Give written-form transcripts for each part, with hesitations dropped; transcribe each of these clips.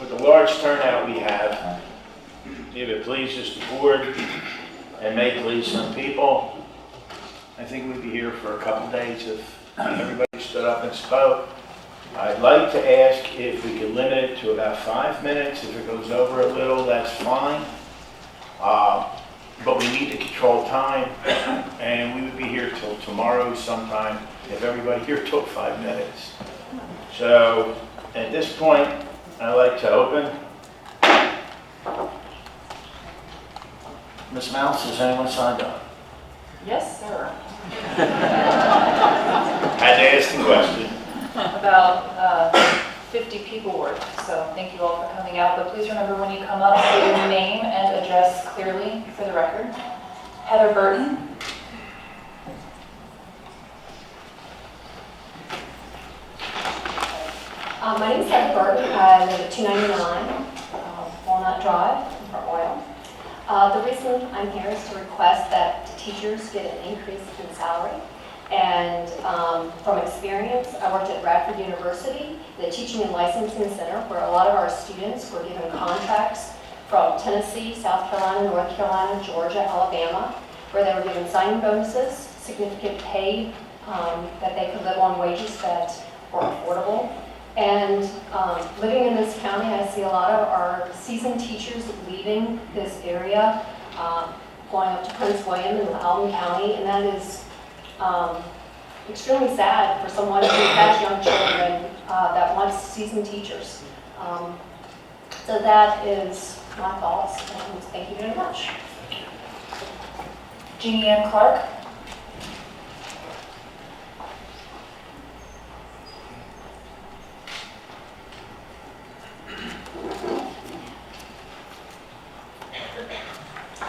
with the large turnout we have, if it pleases the board and may please some people, I think we'd be here for a couple days if everybody stood up and spoke. I'd like to ask if we could limit it to about 5 minutes. If it goes over a little, that's fine. But we need to control time, and we would be here till tomorrow sometime if everybody here took 5 minutes. So at this point, I'd like to open. Ms. Mouse, has anyone signed up? Yes, sir. Had to ask the question. About 50 people worth, so thank you all for coming out. But please remember when you come up, say your name and address clearly for the record. Heather Burton. My name is Cathy Bower. I live at 299 Walnut Drive in Port Royal. The reason I'm here is to request that teachers get an increase in salary. And from experience, I worked at Radford University, the Teaching and Licensing Center, where a lot of our students were given contracts from Tennessee, South Carolina, North Carolina, Georgia, Alabama, where they were given signing bonuses, significant pay, that they could live on wages that were affordable. And living in this county, I see a lot of our seasoned teachers leaving this area, going up to Prince William in Allen County, and that is extremely sad for someone who has young children that wants seasoned teachers. So that is my thoughts, and thank you very much. Jeanian Clark.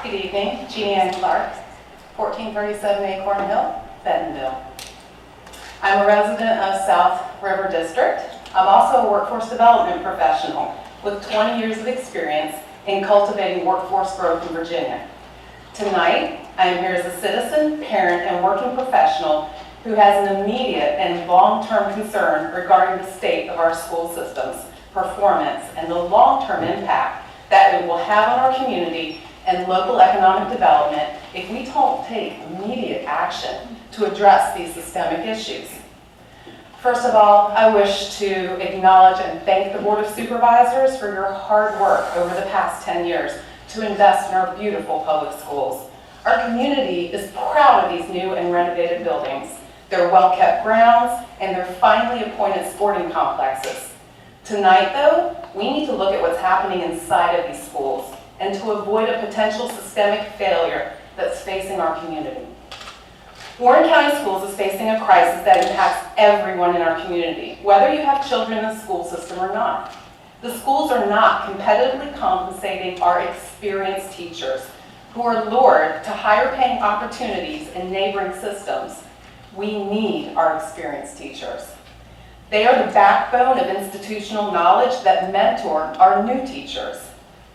Good evening, Jeanian Clark, 1437 Acorn Hill, Bentonville. I'm a resident of South River District. I'm also a workforce development professional with 20 years of experience in cultivating workforce growth in Virginia. Tonight, I am here as a citizen, parent, and working professional who has an immediate and long-term concern regarding the state of our school systems, performance, and the long-term impact that it will have on our community and local economic development if we don't take immediate action to address these systemic issues. First of all, I wish to acknowledge and thank the Board of Supervisors for your hard work over the past 10 years to invest in our beautiful public schools. Our community is proud of these new and renovated buildings, their well-kept grounds, and their finely appointed sporting complexes. Tonight, though, we need to look at what's happening inside of these schools and to avoid a potential systemic failure that's facing our community. Warren County Schools is facing a crisis that impacts everyone in our community, whether you have children in the school system or not. The schools are not competitively compensating our experienced teachers who are lured to higher paying opportunities in neighboring systems. We need our experienced teachers. They are the backbone of institutional knowledge that mentor our new teachers.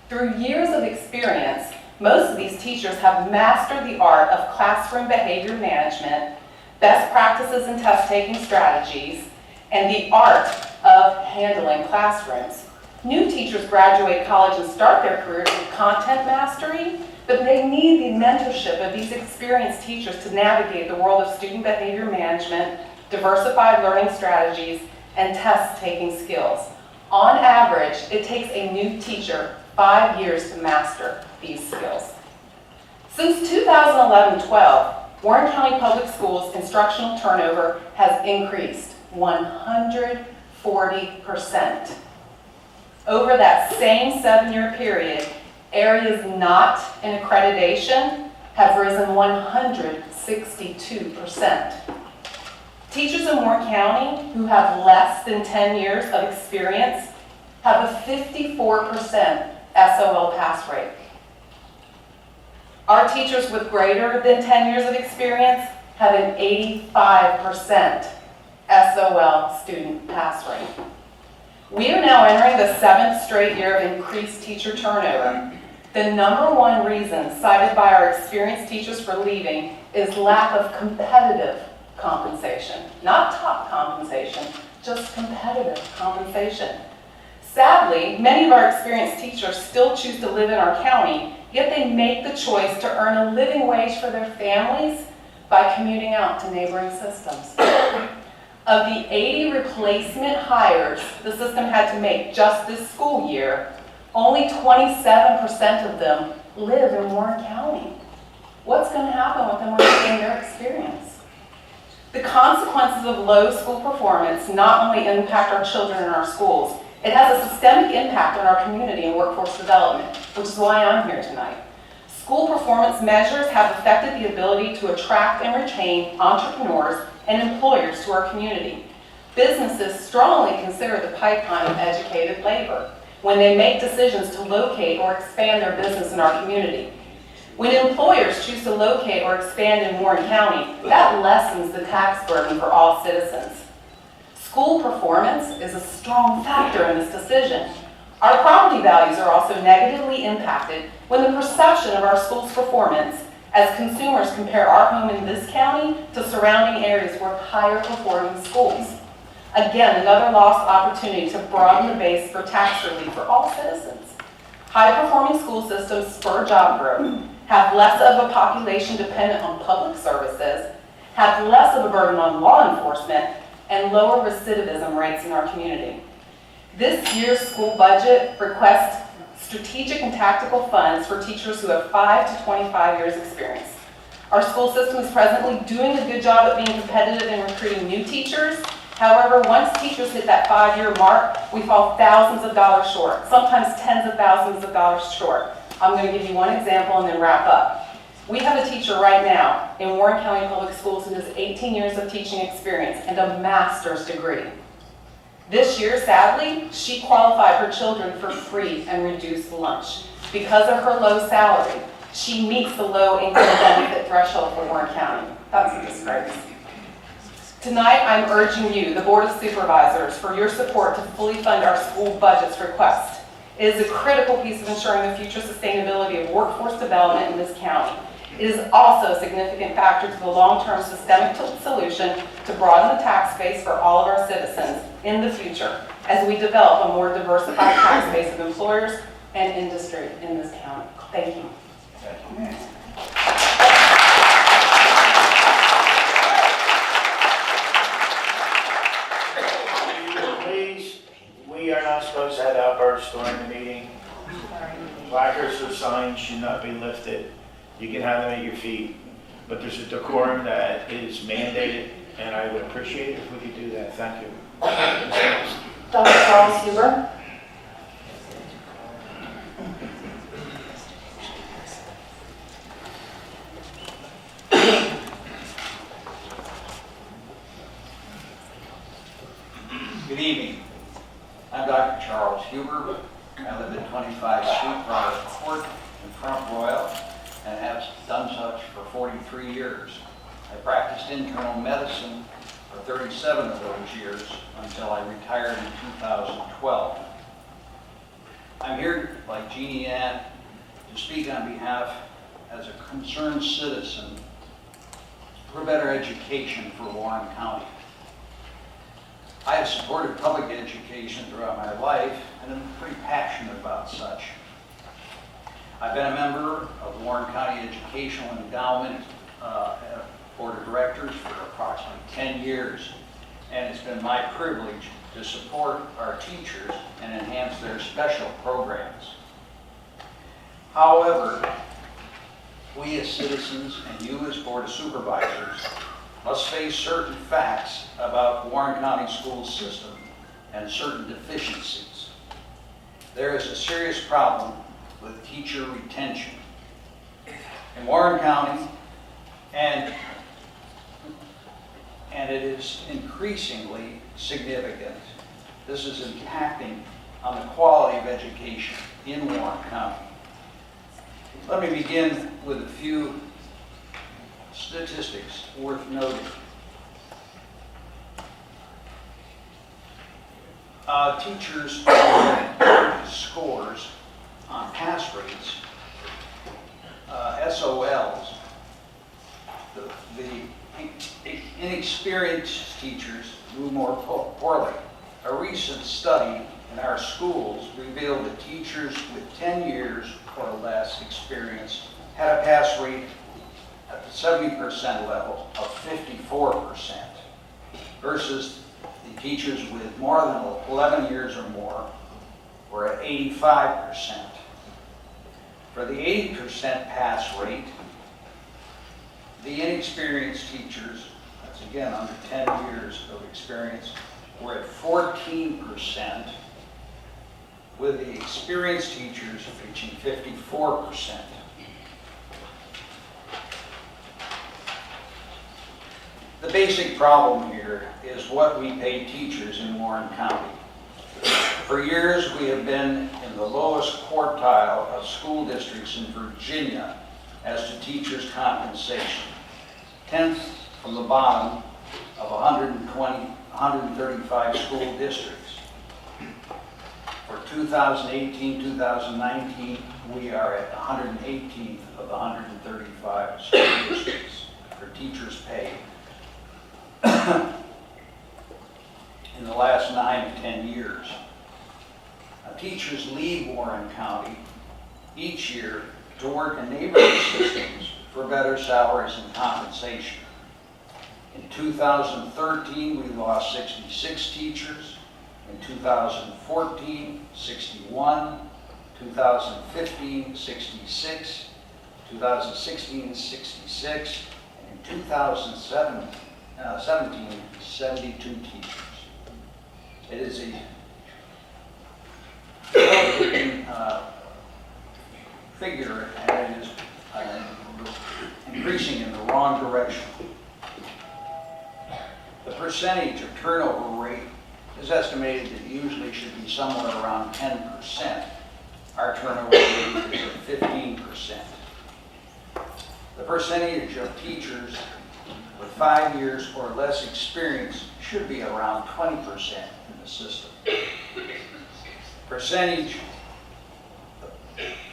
Through years of experience, most of these teachers have mastered the art of classroom behavior management, best practices and test-taking strategies, and the art of handling classrooms. New teachers graduate college and start their careers with content mastery, but they need the mentorship of these experienced teachers to navigate the world of student behavior management, diversified learning strategies, and test-taking skills. On average, it takes a new teacher 5 years to master these skills. Since 2011-12, Warren County Public Schools instructional turnover has increased 140%. Over that same 7-year period, areas not in accreditation have risen 162%. Teachers in Warren County who have less than 10 years of experience have a 54% SOL pass rate. Our teachers with greater than 10 years of experience have an 85% SOL student pass rate. We are now entering the 7th straight year of increased teacher turnover. The number one reason cited by our experienced teachers for leaving is lack of competitive compensation. Not top compensation, just competitive compensation. Sadly, many of our experienced teachers still choose to live in our county, yet they make the choice to earn a living wage for their families by commuting out to neighboring systems. Of the 80 replacement hires the system had to make just this school year, only 27% of them live in Warren County. What's going to happen with them when they gain their experience? The consequences of low school performance not only impact our children in our schools, it has a systemic impact on our community and workforce development, which is why I'm here tonight. School performance measures have affected the ability to attract and retain entrepreneurs and employers to our community. Businesses strongly consider the pipeline of educated labor when they make decisions to locate or expand their business in our community. When employers choose to locate or expand in Warren County, that lessens the tax burden for all citizens. School performance is a strong factor in this decision. Our property values are also negatively impacted when the perception of our school's performance as consumers compare our home in this county to surrounding areas with higher performing schools. Again, another lost opportunity to broaden the base for tax relief for all citizens. High-performing school systems spur job growth, have less of a population dependent on public services, have less of a burden on law enforcement, and lower recidivism rates in our community. This year's school budget requests strategic and tactical funds for teachers who have 5 to 25 years experience. Our school system is presently doing a good job at being competitive in recruiting new teachers. However, once teachers hit that 5-year mark, we fall thousands of dollars short, sometimes tens of thousands of dollars short. I'm going to give you one example and then wrap up. We have a teacher right now in Warren County Public Schools who has 18 years of teaching experience and a master's degree. This year, sadly, she qualified her children for free and reduced lunch. Because of her low salary, she meets the low income benefit threshold for Warren County. That's a disgrace. Tonight, I'm urging you, the Board of Supervisors, for your support to fully fund our school budget's request. It is a critical piece of ensuring the future sustainability of workforce development in this county. It is also a significant factor to the long-term systemic solution to broaden the tax base for all of our citizens in the future as we develop a more diversified tax base of employers and industry in this county. Thank you. Please, we are not supposed to have outbursts during the meeting. Placards or signs should not be lifted. You can have them at your feet, but there's a decorum that is mandated, and I would appreciate it if we could do that. Thank you. Dr. Charles Huber. Good evening. I'm Dr. Charles Huber. I live at 25 Street, Robert Court in Front Royal, and have done such for 43 years. I practiced internal medicine for 37 of those years until I retired in 2012. I'm here, like Jeanian, to speak on behalf as a concerned citizen for better education for Warren County. I have supported public education throughout my life, and I'm pretty passionate about such. I've been a member of the Warren County Educational Endowment Board of Directors for approximately 10 years, and it's been my privilege to support our teachers and enhance their special programs. However, we as citizens and you as Board of Supervisors must face certain facts about Warren County school system and certain deficiencies. There is a serious problem with teacher retention in Warren County, and it is increasingly significant. This is impacting on the quality of education in Warren County. Let me begin with a few statistics worth noting. Teachers' scores on pass rates, SOLs, the inexperienced teachers do more poorly. A recent study in our schools revealed that teachers with 10 years or less experience had a pass rate at the 70% level of 54% versus the teachers with more than 11 years or more were at 85%. For the 80% pass rate, the inexperienced teachers, that's again under 10 years of experience, were at 14%, with the experienced teachers reaching 54%. The basic problem here is what we pay teachers in Warren County. For years, we have been in the lowest quartile of school districts in Virginia as to teachers' compensation, 10th from the bottom of 135 school districts. For 2018-2019, we are at 118th of the 135 school districts for teachers' pay. In the last 9 to 10 years. Now, teachers leave Warren County each year to work in neighboring systems for better salaries and compensation. In 2013, we lost 66 teachers. In 2014, 61. 2015, 66. 2016, 66. And in 2017, 72 teachers. It is a figure, and it is increasing in the wrong direction. The percentage of turnover rate is estimated that usually should be somewhere around 10%. Our turnover rate is at 15%. The percentage of teachers with 5 years or less experience should be around 20% in the system. Percentage,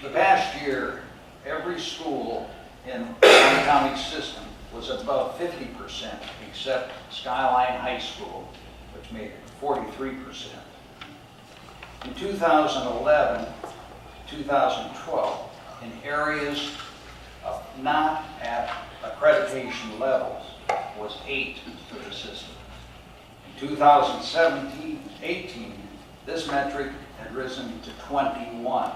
the past year, every school in the county system was above 50%, except Skyline High School, which made it 43%. In 2011, 2012, in areas of not at accreditation levels, was 8 for the system. In 2017-18, this metric had risen to 21,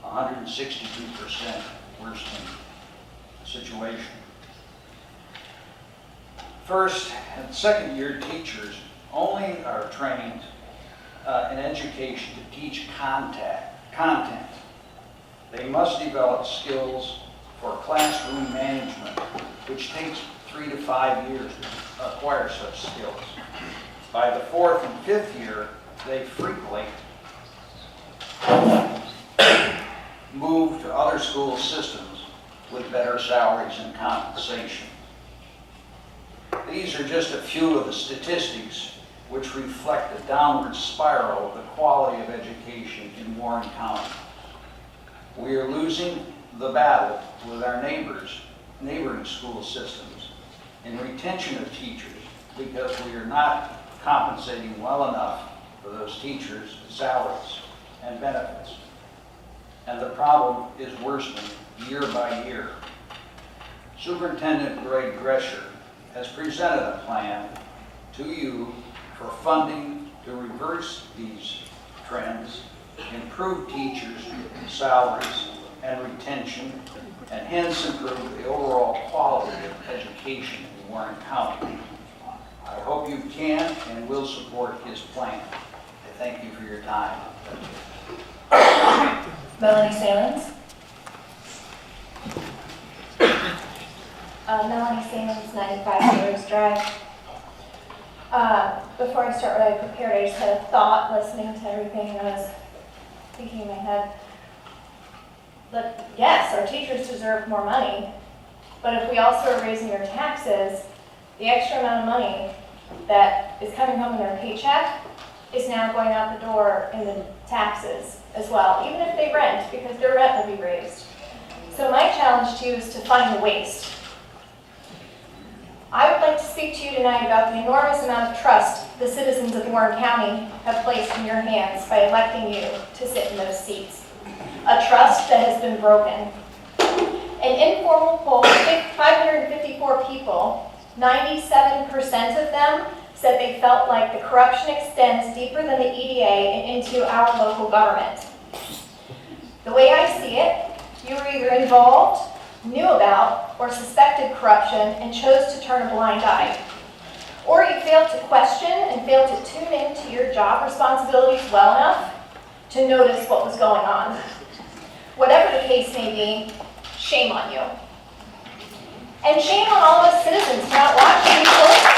162% worsening situation. First and second year teachers only are trained in education to teach content. They must develop skills for classroom management, which takes 3 to 5 years to acquire such skills. By the 4th and 5th year, they frequently move to other school systems with better salaries and compensation. These are just a few of the statistics which reflect the downward spiral of the quality of education in Warren County. We are losing the battle with our neighboring school systems in retention of teachers because we are not compensating well enough for those teachers' salaries and benefits. And the problem is worsening year by year. Superintendent Greg Drescher has presented a plan to you for funding to reverse these trends, improve teachers' salaries and retention, and hence improve the overall quality of education in Warren County. I hope you can and will support his plan. I thank you for your time. Melanie Salins. Melanie Salins, 95 Taylor's Drive. Before I start what I prepared, I just had a thought listening to everything, and I was thinking in my head, look, yes, our teachers deserve more money, but if we also are raising their taxes, the extra amount of money that is coming home in their paycheck is now going out the door in the taxes as well, even if they rent, because their rent will be raised. So my challenge to you is to find the waste. I would like to speak to you tonight about the enormous amount of trust the citizens of Warren County have placed in your hands by electing you to sit in those seats. A trust that has been broken. An informal poll of 554 people, 97% of them said they felt like the corruption extends deeper than the EDA and into our local government. The way I see it, you were either involved, knew about, or suspected corruption and chose to turn a blind eye. Or you failed to question and failed to tune into your job responsibilities well enough to notice what was going on. Whatever the case may be, shame on you. And shame on all of us citizens for not watching you closely.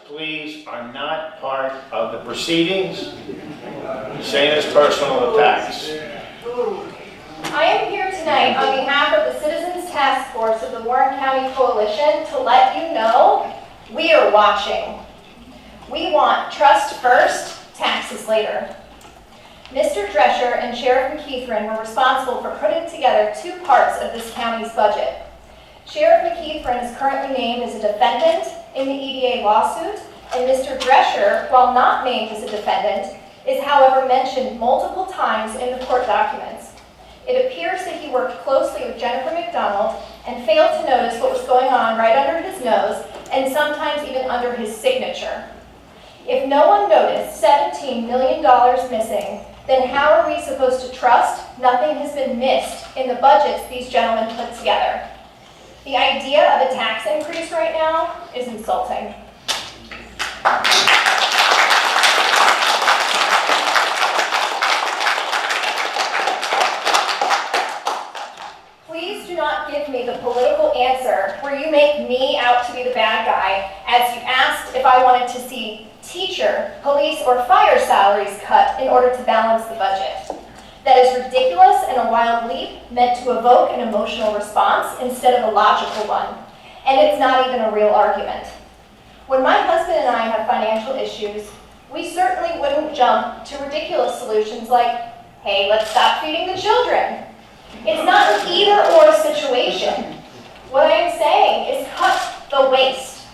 Please are not part of the proceedings. Saying it's personal attacks. I am here tonight on behalf of the Citizens Task Force of the Warren County Coalition to let you know we are watching. We want trust first, taxes later. Mr. Drescher and Sheriff McKeithrin were responsible for putting together two parts of this county's budget. Sheriff McKeithrin is currently named as a defendant in the EDA lawsuit, and Mr. Drescher, while not named as a defendant, is however mentioned multiple times in the court documents. It appears that he worked closely with Jennifer McDonald and failed to notice what was going on right under his nose and sometimes even under his signature. If no one noticed $17 million missing, then how are we supposed to trust nothing has been missed in the budgets these gentlemen put together? The idea of a tax increase right now is insulting. Please do not give me the political answer where you make me out to be the bad guy, as you asked if I wanted to see teacher, police, or fire salaries cut in order to balance the budget. That is ridiculous and a wild leap meant to evoke an emotional response instead of a logical one. And it's not even a real argument. When my husband and I have financial issues, we certainly wouldn't jump to ridiculous solutions like, hey, let's stop feeding the children. It's not an either-or situation. What I am saying is cut the waste,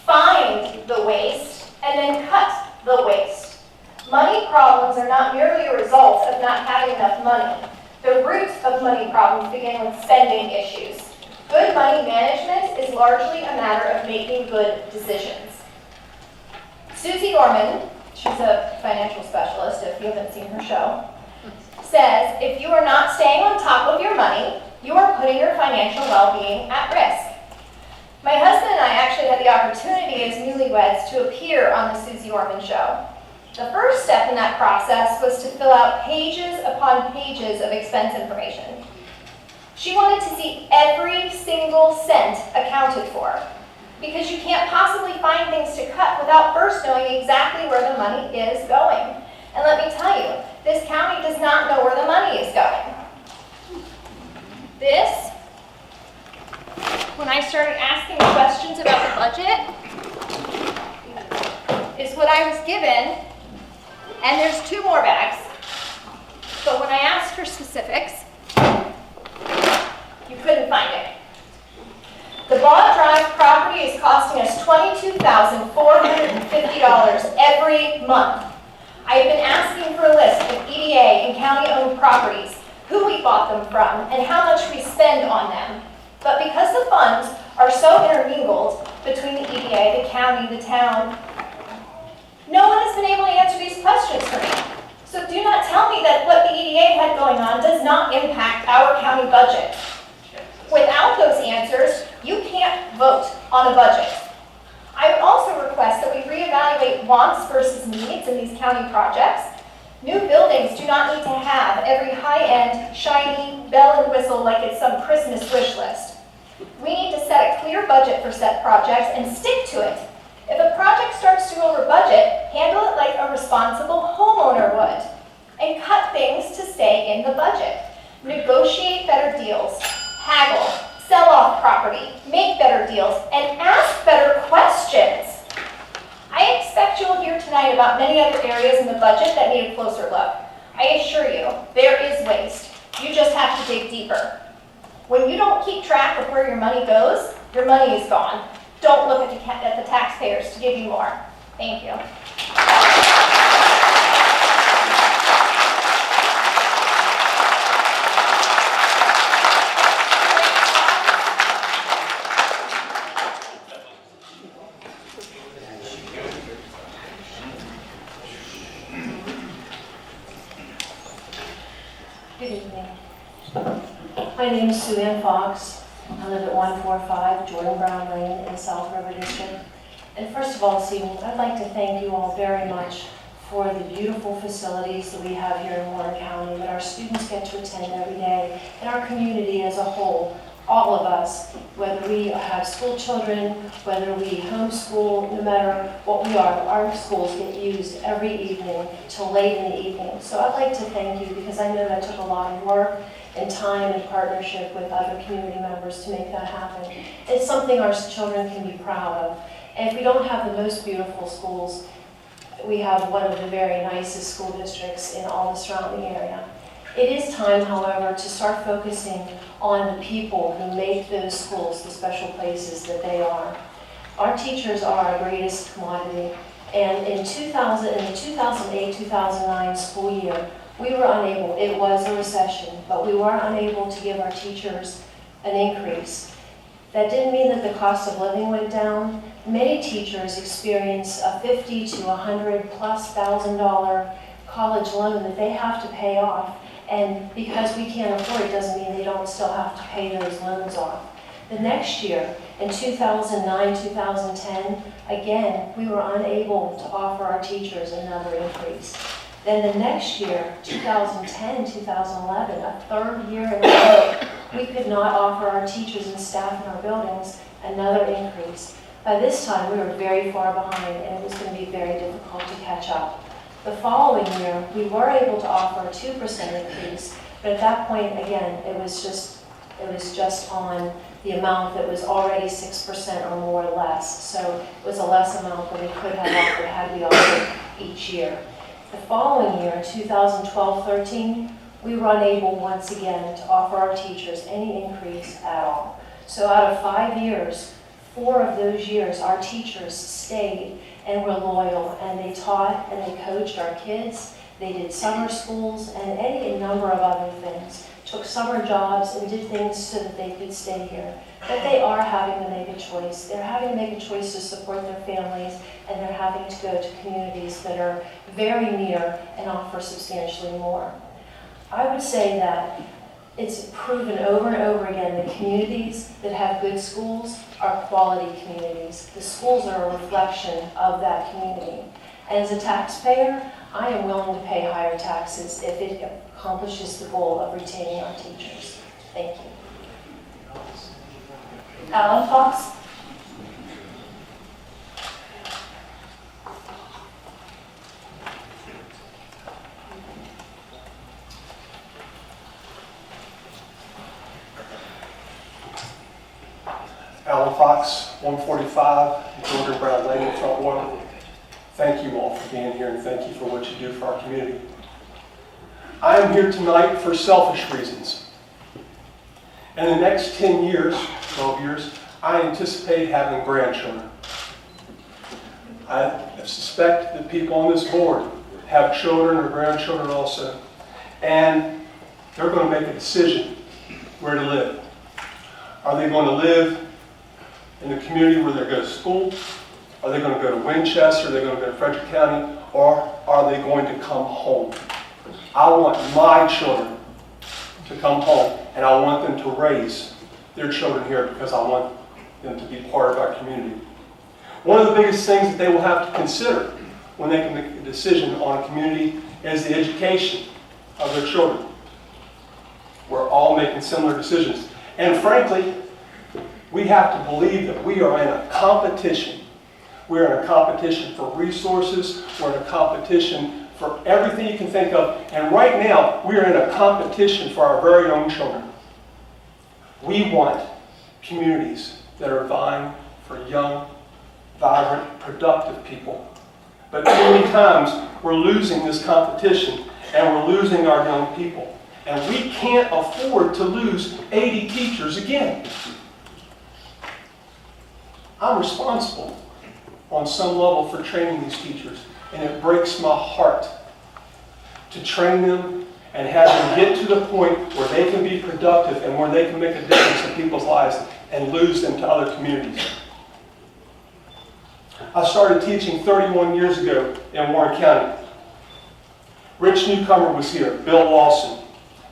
find the waste, and then cut the waste. Money problems are not merely a result of not having enough money. The root of money problems begin with spending issues. Good money management is largely a matter of making good decisions. Susie Orman, she's a financial specialist if you haven't seen her show, says if you are not staying on top of your money, you are putting your financial well-being at risk. My husband and I actually had the opportunity as newlyweds to appear on the Susie Orman show. The first step in that process was to fill out pages upon pages of expense information. She wanted to see every single cent accounted for, because you can't possibly find things to cut without first knowing exactly where the money is going. And let me tell you, this county does not know where the money is going. This, when I started asking questions about the budget, is what I was given, and there's two more bags. But when I asked for specifics, you couldn't find it. The Bog Drive property is costing us $22,450 every month. I have been asking for a list of EDA and county-owned properties, who we bought them from, and how much we spend on them. But because the funds are so intermingled between the EDA, the county, the town, no one has been able to answer these questions for me. So do not tell me that what the EDA had going on does not impact our county budget. Without those answers, you can't vote on a budget. I would also request that we reevaluate wants versus needs in these county projects. New buildings do not need to have every high-end, shiny bell and whistle like it's some Christmas wish list. We need to set a clear budget for set projects and stick to it. If a project starts to go over budget, handle it like a responsible homeowner would, and cut things to stay in the budget. Negotiate better deals, haggle, sell off property, make better deals, and ask better questions. I expect you'll hear tonight about many other areas in the the budget that need a closer look. I assure you, there is waste. You just have to dig deeper. When you don't keep track of where your money goes, your money is gone. Don't look at the taxpayers to give you more. Thank you. Good evening. My name is SueAnn Fox. I live at 145 Jordan Brown Lane in South River District. And first of all this evening, I'd like to thank you all very much for the beautiful facilities that we have here in Warren County that our students get to attend every day, and our community as a whole, all of us, whether we have school children, whether we homeschool, no matter what we are, our schools get used every evening till late in the evening. So I'd like to thank you because I know that took a lot of work and time and partnership with other community members to make that happen. It's something our children can be proud of. And if we don't have the most beautiful schools, we have one of the very nicest school districts in all the surrounding area. It is time, however, to start focusing on the people who make those schools the special places that they are. Our teachers are our greatest commodity, and in the 2008-2009 school year, we were unable, it was a recession, but we were unable to give our teachers an increase. That didn't mean that the cost of living went down. Many teachers experience a $50,000 to $100,000+ college loan that they have to pay off. And because we can't afford it doesn't mean they don't still have to pay those loans off. The next year, in 2009-2010, again, we were unable to offer our teachers another increase. Then the next year, 2010-2011, a third year in a row, we could not offer our teachers and staff in our buildings another increase. By this time, we were very far behind, and it was going to be very difficult to catch up. The following year, we were able to offer a 2% increase, but at that point, again, it was just on the amount that was already 6% or more or less. So it was a less amount than we could have offered had we offered each year. The following year, 2012-13, we were unable once again to offer our teachers any increase at all. So out of 5 years, 4 of those years, our teachers stayed and were loyal, and they taught and they coached our kids. They did summer schools and any number of other things, took summer jobs and did things so that they could stay here. But they are having to make a choice. They're having to make a choice to support their families, and they're having to go to communities that are very near and offer substantially more. I would say that it's proven over and over again that communities that have good schools are quality communities. The schools are a reflection of that community. And as a taxpayer, I am willing to pay higher taxes if it accomplishes the goal of retaining our teachers. Thank you. Alan Fox? Alan Fox, 145, Jordan Brown Lane in Front Royal. Thank you all for being here, and thank you for what you do for our community. I am here tonight for selfish reasons. In the next 10 years, 12 years, I anticipate having grandchildren. I suspect that people on this board have children or grandchildren also, and they're going to make a decision where to live. Are they going to live in the community where they go to school? Are they going to go to Winchester? Are they going to go to Frederick County? Or are they going to come home? I want my children to come home, and I want them to raise their children here because I want them to be part of our community. One of the biggest things that they will have to consider when they can make a decision on a community is the education of their children. We're all making similar decisions. And frankly, we have to believe that we are in a competition. We're in a competition for resources. We're in a competition for everything you can think of. And right now, we are in a competition for our very own children. We want communities that are vying for young, vibrant, productive people. But too many times, we're losing this competition and we're losing our young people. And we can't afford to lose 80 teachers again. I'm responsible on some level for training these teachers, and it breaks my heart to train them and have them get to the point where they can be productive and where they can make a difference in people's lives and lose them to other communities. I started teaching 31 years ago in Warren County. Rich Newcomer was here, Bill Lawson,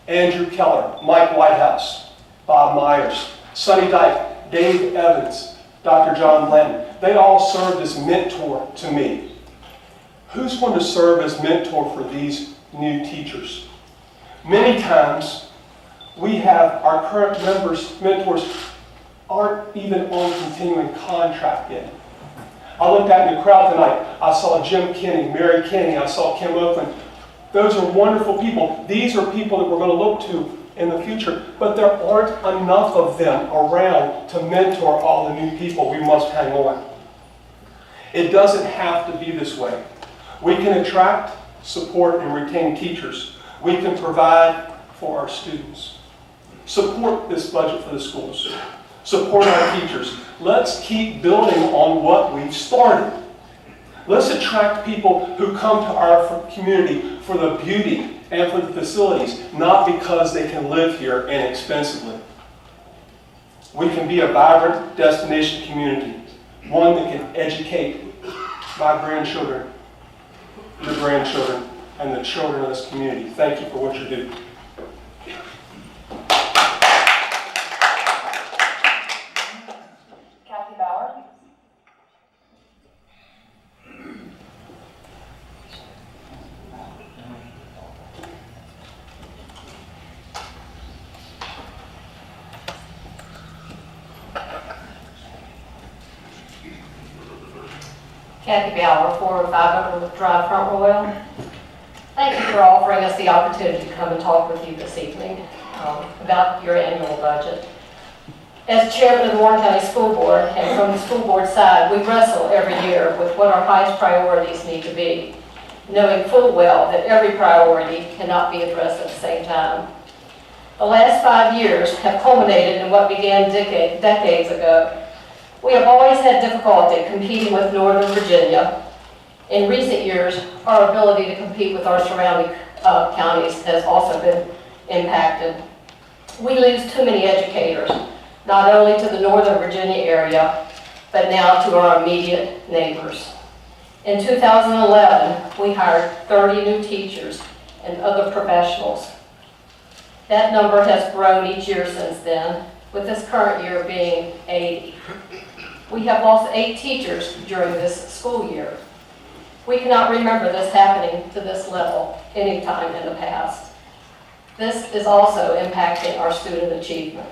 Andrew Keller, Mike Whitehouse, Bob Myers, Sonny Dyke, Dave Evans, Dr. John Blanton. They all served as mentor to me. Who's going to serve as mentor for these new teachers? Many times, we have our current mentors aren't even on continuing contract yet. I looked out in the crowd tonight. I saw Jim Kinney, Mary Kinney, I saw Kim Okland. Those are wonderful people. These are people that we're going to look to in the future, but there aren't enough of them around to mentor all the new people. We must hang on. It doesn't have to be this way. We can attract, support, and retain teachers. We can provide for our students. Support this budget for the schools. Support our teachers. Let's keep building on what we've started. Let's attract people who come to our community for the beauty and for the facilities, not because they can live here inexpensively. We can be a vibrant destination community, one that can educate my grandchildren, your grandchildren, and the children of this community. Thank you for what you do. Cathy Bower. Cathy Bower, 405 Upper Drive, Front Royal. Thank you for offering us the opportunity to come and talk with you this evening about your annual budget. As chairman of the Warren County School Board, and from the school board side, we wrestle every year with what our highest priorities need to be, knowing full well that every priority cannot be addressed at the same time. The last 5 years have culminated in what began decades ago. We have always had difficulty competing with Northern Virginia. In recent years, our ability to compete with our surrounding counties has also been impacted. We lose too many educators, not only to the Northern Virginia area, but now to our immediate neighbors. In 2011, we hired 30 new teachers and other professionals. That number has grown each year since then, with this current year being 80. We have lost 8 teachers during this school year. We cannot remember this happening to this level any time in the past. This is also impacting our student achievement.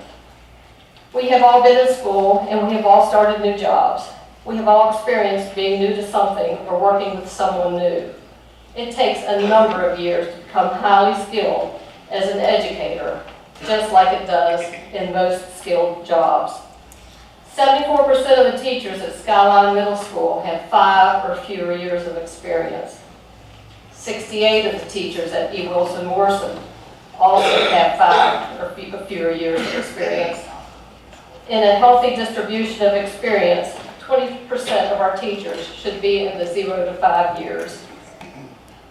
We have all been in school and we have all started new jobs. We have all experienced being new to something or working with someone new. It takes a number of years to become highly skilled as an educator, just like it does in most skilled jobs. 74% of the teachers at Skyline Middle School have 5 or fewer years of experience. 68 of the teachers at E. Wilson Morrison also have 5 or fewer years of experience. In a healthy distribution of experience, 20% of our teachers should be in the 0 to 5 years.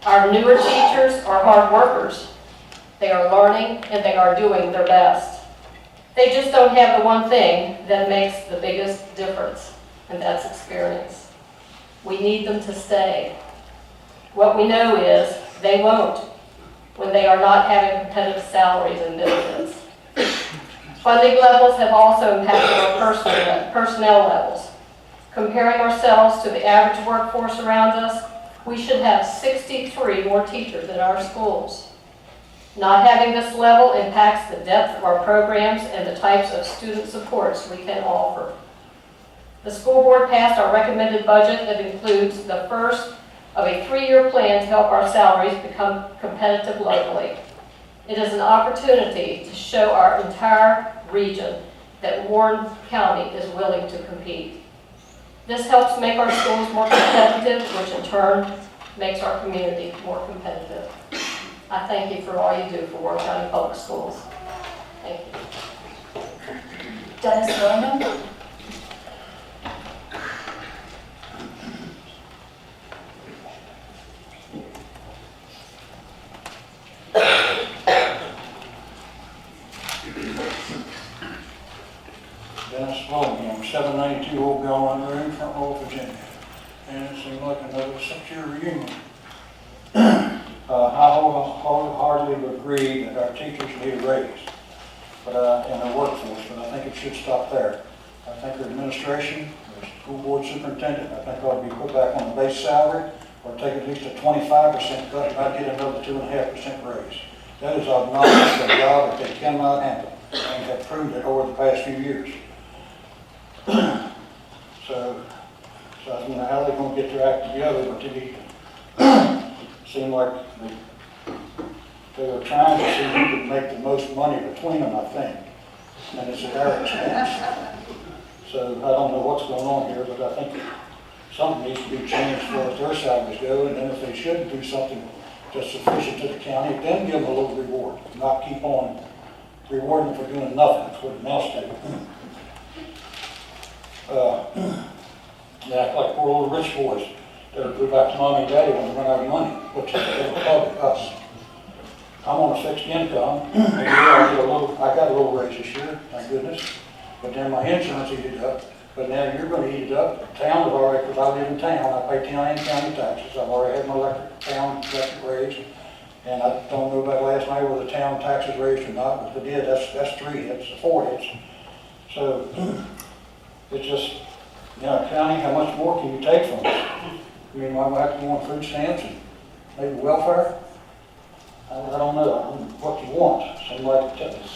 Our newer teachers are hard workers. They are learning and they are doing their best. They just don't have the one thing that makes the biggest difference, and that's experience. We need them to stay. What we know is they won't when they are not having competitive salaries and benefits. Funding levels have also impacted our personnel levels. Comparing ourselves to the average workforce around us, we should have 63 more teachers in our schools. Not having this level impacts the depth of our programs and the types of student supports we can offer. The school board passed our recommended budget that includes the first of a 3-year plan to help our salaries become competitive locally. It is an opportunity to show our entire region that Warren County is willing to compete. This helps make our schools more competitive, which in turn makes our community more competitive. I thank you for all you do for Warren County Public Schools. Thank you. Dennis Willingham. Dennis Willingham, 792 Old Gallon Road, Front Royal, Virginia. And it seemed like another 6-year reunion. I wholeheartedly agree that our teachers need a raise in their workforce, but I think it should stop there. I think our administration, the school board superintendent, I think ought to be put back on the base salary or take at least a 25% cut and not get another 2.5% raise. That is obnoxious for a job that they cannot handle and have proved it over the past few years. So I don't know how they're going to get their act together, but it seemed like they were trying to see who could make the most money between them, I think. And it's at our expense. So I don't know what's going on here, but I think something needs to be changed as far as their salaries go. And then if they shouldn't do something that's sufficient to the county, then give them a little reward, not keep on rewarding them for doing nothing. That's what it amounts to. They act like poor little rich boys that go back to mommy and daddy when they run out of money, which is the public, us. I'm on a fixed income, and I got a little raise this year, thank goodness. But then my insurance eated up, but now you're going to eat it up. Town have already, because I live in town, I pay town and county taxes. I've already had my town electric raise, and I don't know about last night whether the town taxes raised or not, but if it did, that's 3 hits, 4 hits. So it's just, county, how much more can you take from us? I mean, why do I have to go on food stamps and maybe welfare? I don't know what you want.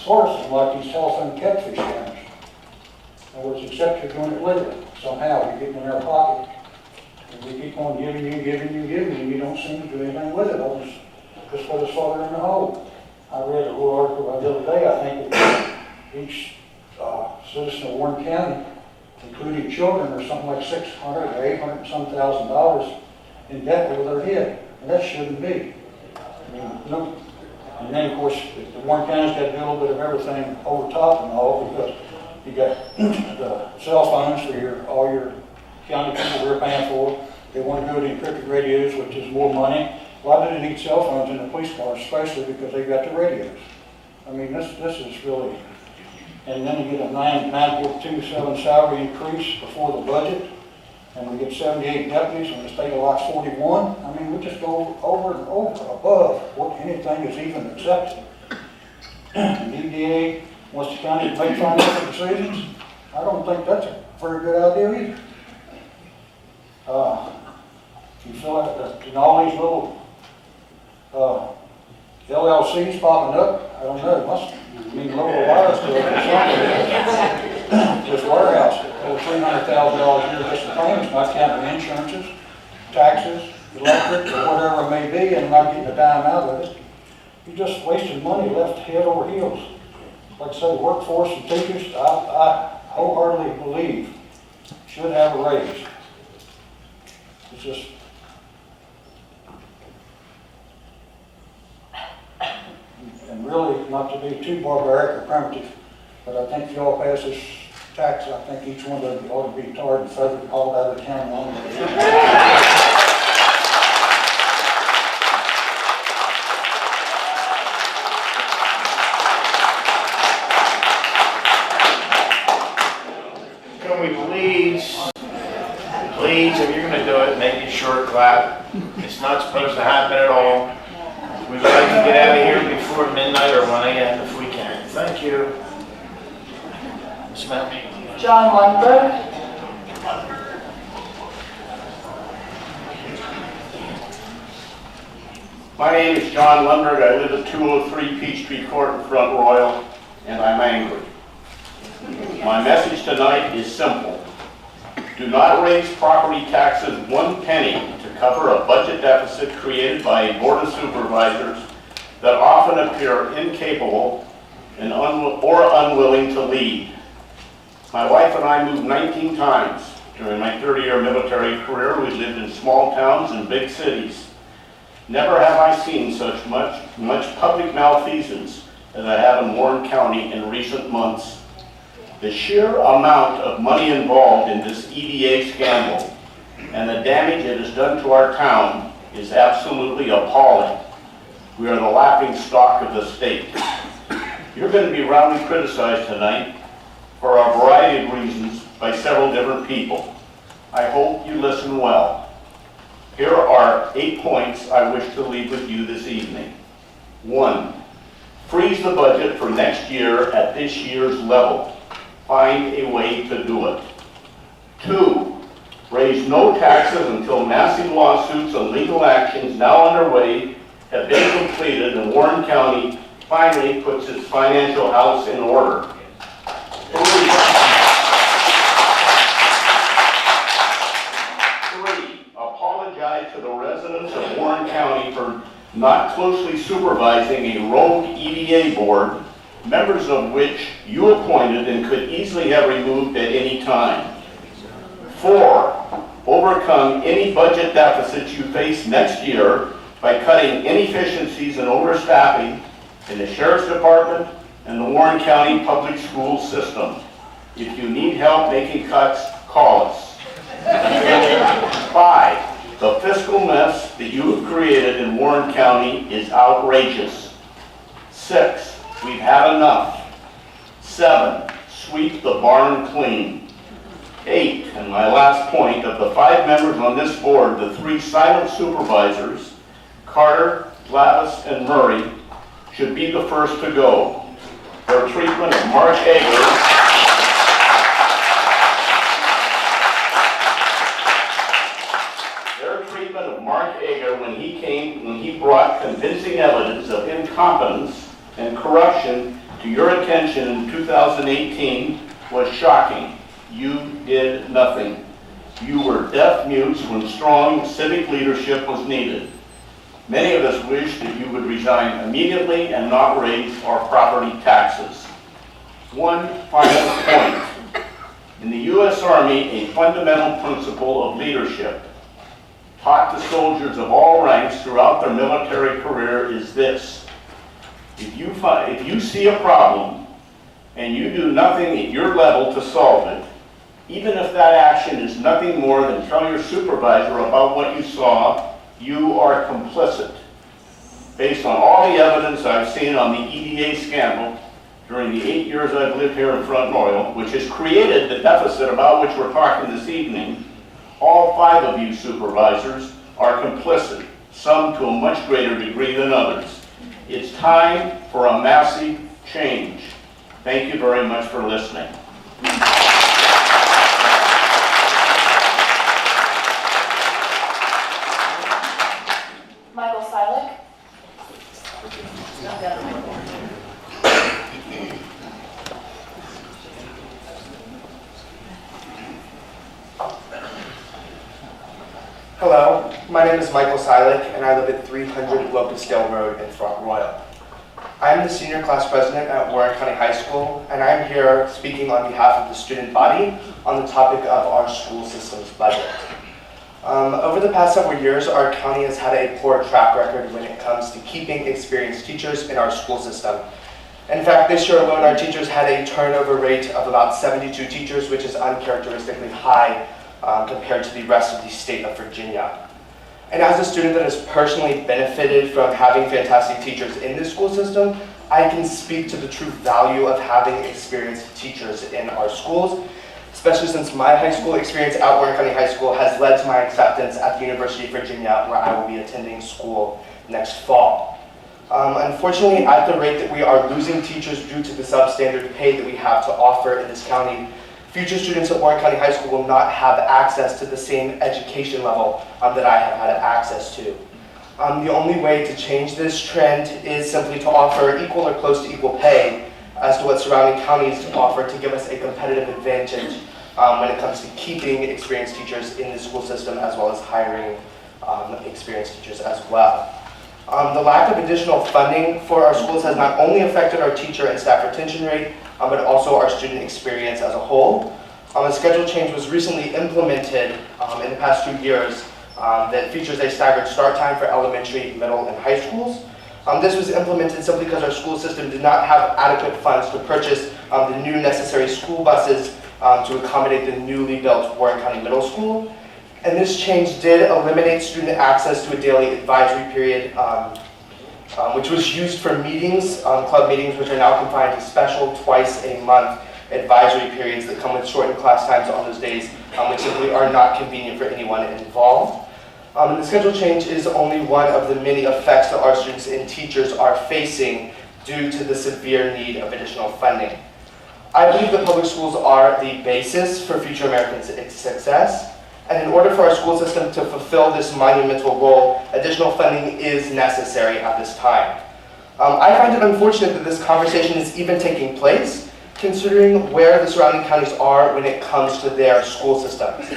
Sort of seem like these telephone catfish scammers. In other words, except you're doing it legally. Somehow you're getting in their pocket. And we keep on giving you, and you don't seem to do anything with it. Just put us farther in the hole. I read a little article the other day. I think that each citizen of Warren County, including children, are something like $600 or $800 and some $1,000 in debt over their head. And that shouldn't be. I mean, no. And then, of course, the Warren County's got to do a little bit of everything over top and all, because you got the cell phones for all your county people we're paying for. They want to go to encrypted radios, which is more money. Why do they need cell phones in the police cars? Especially because they've got the radios. I mean, this is really. And then you get a 9.27 salary increase before the budget, and we get 78 deputies, and the state allot's 41. I mean, we just go over and over above what anything is even accepted. And the EDA wants the county to make financial decisions. I don't think that's a very good idea either. You feel like in all these little LLCs popping up, I don't know, it must mean local wires to it or something. This warehouse, over $300,000 a year just in payments, not counting insurances, taxes, electric, or whatever it may be, and not getting a dime out of it. You're just wasting money left head over heels. Like I say, workforce and teachers, I wholeheartedly believe should have a raise. It's just, and really not to be too barbaric or primitive, but I think if y'all pass this tax, I think each one of them ought to be tarred and feathered and hauled out of the county on Can we please, if you're gonna do it, make it short clap. It's not supposed to happen at all. We'd like to get out of here before midnight or 1 a.m. if we can. Thank you. Ms. Melanie. John Lundberg. My name is John Lundberg. I live at 203 Peachtree Court in Front Royal, and I'm angry. My message tonight is simple. Do not raise property taxes 1 penny to cover a budget deficit created by a Board of Supervisors that often appear incapable or unwilling to lead. My wife and I moved 19 times During my 30-year military career, we lived in small towns and big cities. Never have I seen such much public malfeasance as I have in Warren County in recent months. The sheer amount of money involved in this EDA scandal and the damage it has done to our town is absolutely appalling. We are the laughing stock of the state. You're going to be roundly criticized tonight for a variety of reasons by several different people. I hope you listen well. Here are 8 points I wish to leave with you this evening. 1, freeze the budget for next year at this year's level. Find a way to do it. 2, raise no taxes until massive lawsuits and legal actions now underway have been completed and Warren County finally puts its financial house in order. 3, apologize to the residents of Warren County for not closely supervising a rogue EDA board, members of which you appointed and could easily have removed at any time. 4, overcome any budget deficits you face next year by cutting inefficiencies and overstaffing in the Sheriff's Department and the Warren County Public School System. If you need help making cuts, call us. 5, the fiscal mess that you have created in Warren County is outrageous. 6, we've had enough. 7, sweep the barn clean. 8, and my last point, of the 5 members on this board, the 3 silent supervisors, Carter, Glavis, and Murray, should be the first to go. Their treatment of Mark Ager when he brought convincing evidence of incompetence and corruption to your attention in 2018 was shocking. You did nothing. You were deaf mutes when strong civic leadership was needed. Many of us wish that you would resign immediately and not raise our property taxes. One final point. In the U.S. Army, a fundamental principle of leadership taught to soldiers of all ranks throughout their military career is this: if you see a problem and you do nothing at your level to solve it, even if that action is nothing more than tell your supervisor about what you saw, you are complicit. Based on all the evidence I've seen on the EDA scandal during the 8 years I've lived here in Front Royal, which has created the deficit about which we're talking this evening, all 5 of you supervisors are complicit, some to a much greater degree than others. It's time for a massive change. Thank you very much for listening. Michael Silek. Hello, my name is Michael Silek, and I live at 300 Locustdale Road in Front Royal. I am the senior class president at Warren County High School, and I am here speaking on behalf of the student body on the topic of our school system's budget. Over the past several years, our county has had a poor track record when it comes to keeping experienced teachers in our school system. In fact, this year alone, our teachers had a turnover rate of about 72 teachers, which is uncharacteristically high compared to the rest of the state of Virginia. And as a student that has personally benefited from having fantastic teachers in this school system, I can speak to the true value of having experienced teachers in our schools, especially since my high school experience at Warren County High School has led to my acceptance at the University of Virginia, where I will be attending school next fall. Unfortunately, at the rate that we are losing teachers due to the substandard pay that we have to offer in this county, future students at Warren County High School will not have access to the same education level that I have had access to. The only way to change this trend is simply to offer equal or close to equal pay as to what surrounding counties offer to give us a competitive advantage when it comes to keeping experienced teachers in the school system, as well as hiring experienced teachers as well. The lack of additional funding for our schools has not only affected our teacher and staff retention rate, but also our student experience as a whole. A schedule change was recently implemented in the past 2 years that features a staggered start time for elementary, middle, and high schools. This was implemented simply because our school system did not have adequate funds to purchase the new necessary school buses to accommodate the newly built Warren County Middle School. And this change did eliminate student access to a daily advisory period, which was used for meetings, club meetings, which are now confined to special twice-a-month advisory periods that come with shortened class times on those days, which simply are not convenient for anyone involved. And the schedule change is only one of the many effects that our students and teachers are facing due to the severe need of additional funding. I believe that public schools are the basis for future American success, and in order for our school system to fulfill this monumental role, additional funding is necessary at this time. I find it unfortunate that this conversation is even taking place, considering where the surrounding counties are when it comes to their school systems.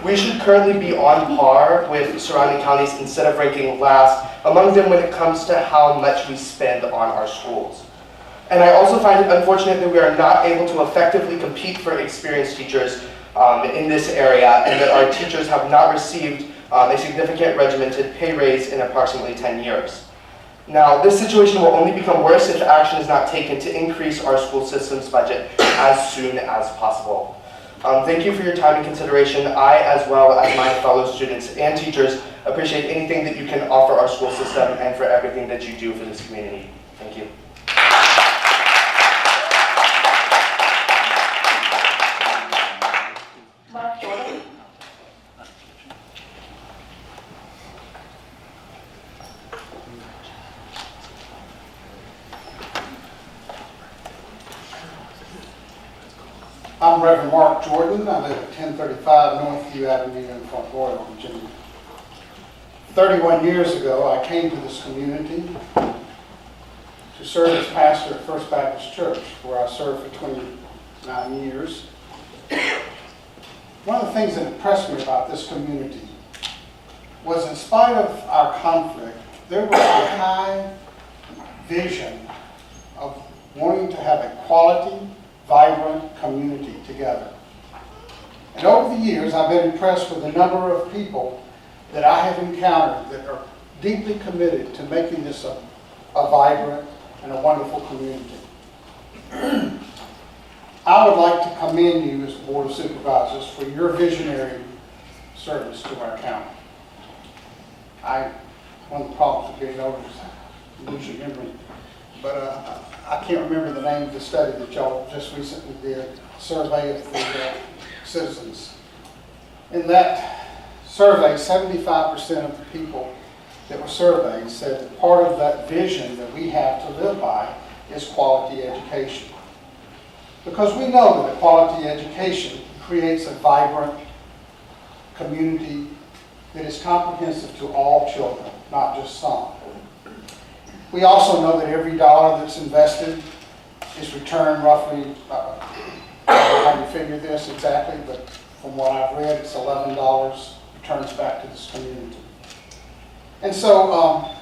We should currently be on par with surrounding counties instead of ranking last among them when it comes to how much we spend on our schools. And I also find it unfortunate that we are not able to effectively compete for experienced teachers in this area, and that our teachers have not received a significant regimented pay raise in approximately 10 years. Now, this situation will only become worse if action is not taken to increase our school system's budget as soon as possible. Thank you for your time and consideration. I, as well as my fellow students and teachers, appreciate anything that you can offer our school system and for everything that you do for this community. Thank you. Mark Jordon. I'm Reverend Mark Jordon. I live at 1035 Northview Avenue in Front Royal, Virginia. 31 years ago, I came to this community to serve as pastor at First Baptist Church, where I served for 29 years. One of the things that impressed me about this community was, in spite of our conflict, there was a high vision of wanting to have a quality, vibrant community together. And over the years, I've been impressed with the number of people that I have encountered that are deeply committed to making this a vibrant and a wonderful community. I would like to commend you as the Board of Supervisors for your visionary service to our county. One of the problems with getting older is I lose your memory. But I can't remember the name of the study that y'all just recently did, survey of the citizens. In that survey, 75% of the people that were surveyed said that part of that vision that we have to live by is quality education. Because we know that a quality education creates a vibrant community that is comprehensive to all children, not just some. We also know that every dollar that's invested is returned roughly, I don't know how you figure this exactly, but from what I've read, it's $11 returns back to this community. And so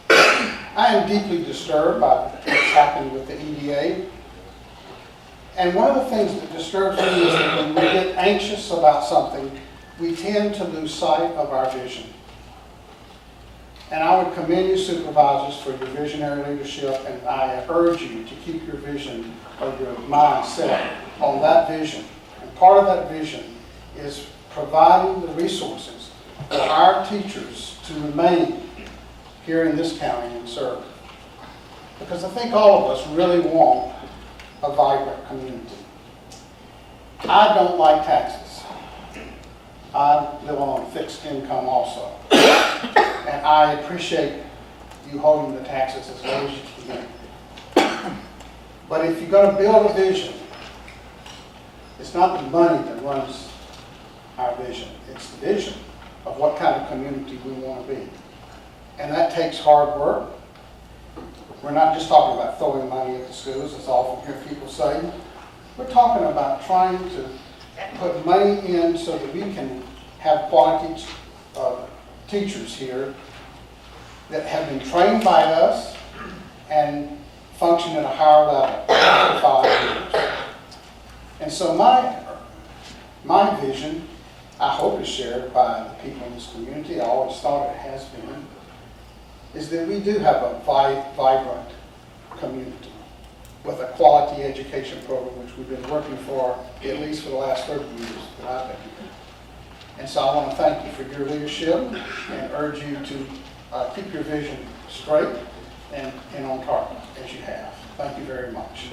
I am deeply disturbed by what's happened with the EDA. And one of the things that disturbs me is that when we get anxious about something, we tend to lose sight of our vision. And I would commend you, supervisors, for your visionary leadership, and I urge you to keep your vision or your mindset on that vision. And part of that vision is providing the resources for our teachers to remain here in this county and serve. Because I think all of us really want a vibrant community. I don't like taxes. I live on a fixed income also. And I appreciate you holding the taxes as low as you can. But if you're going to build a vision, it's not the money that runs our vision. It's the vision of what kind of community we want to be. And that takes hard work. We're not just talking about throwing money at the schools, as I often hear people say. We're talking about trying to put money in so that we can have quality teachers here that have been trained by us and function at a higher level for 5 years. And so my my vision, I hope is shared by the people in this community, I always thought it has been, is that we do have a vibrant community with a quality education program which we've been working for at least for the last 30 years that I've been here. And so I want to thank you for your leadership and urge you to keep your vision straight and on target as you have. Thank you very much.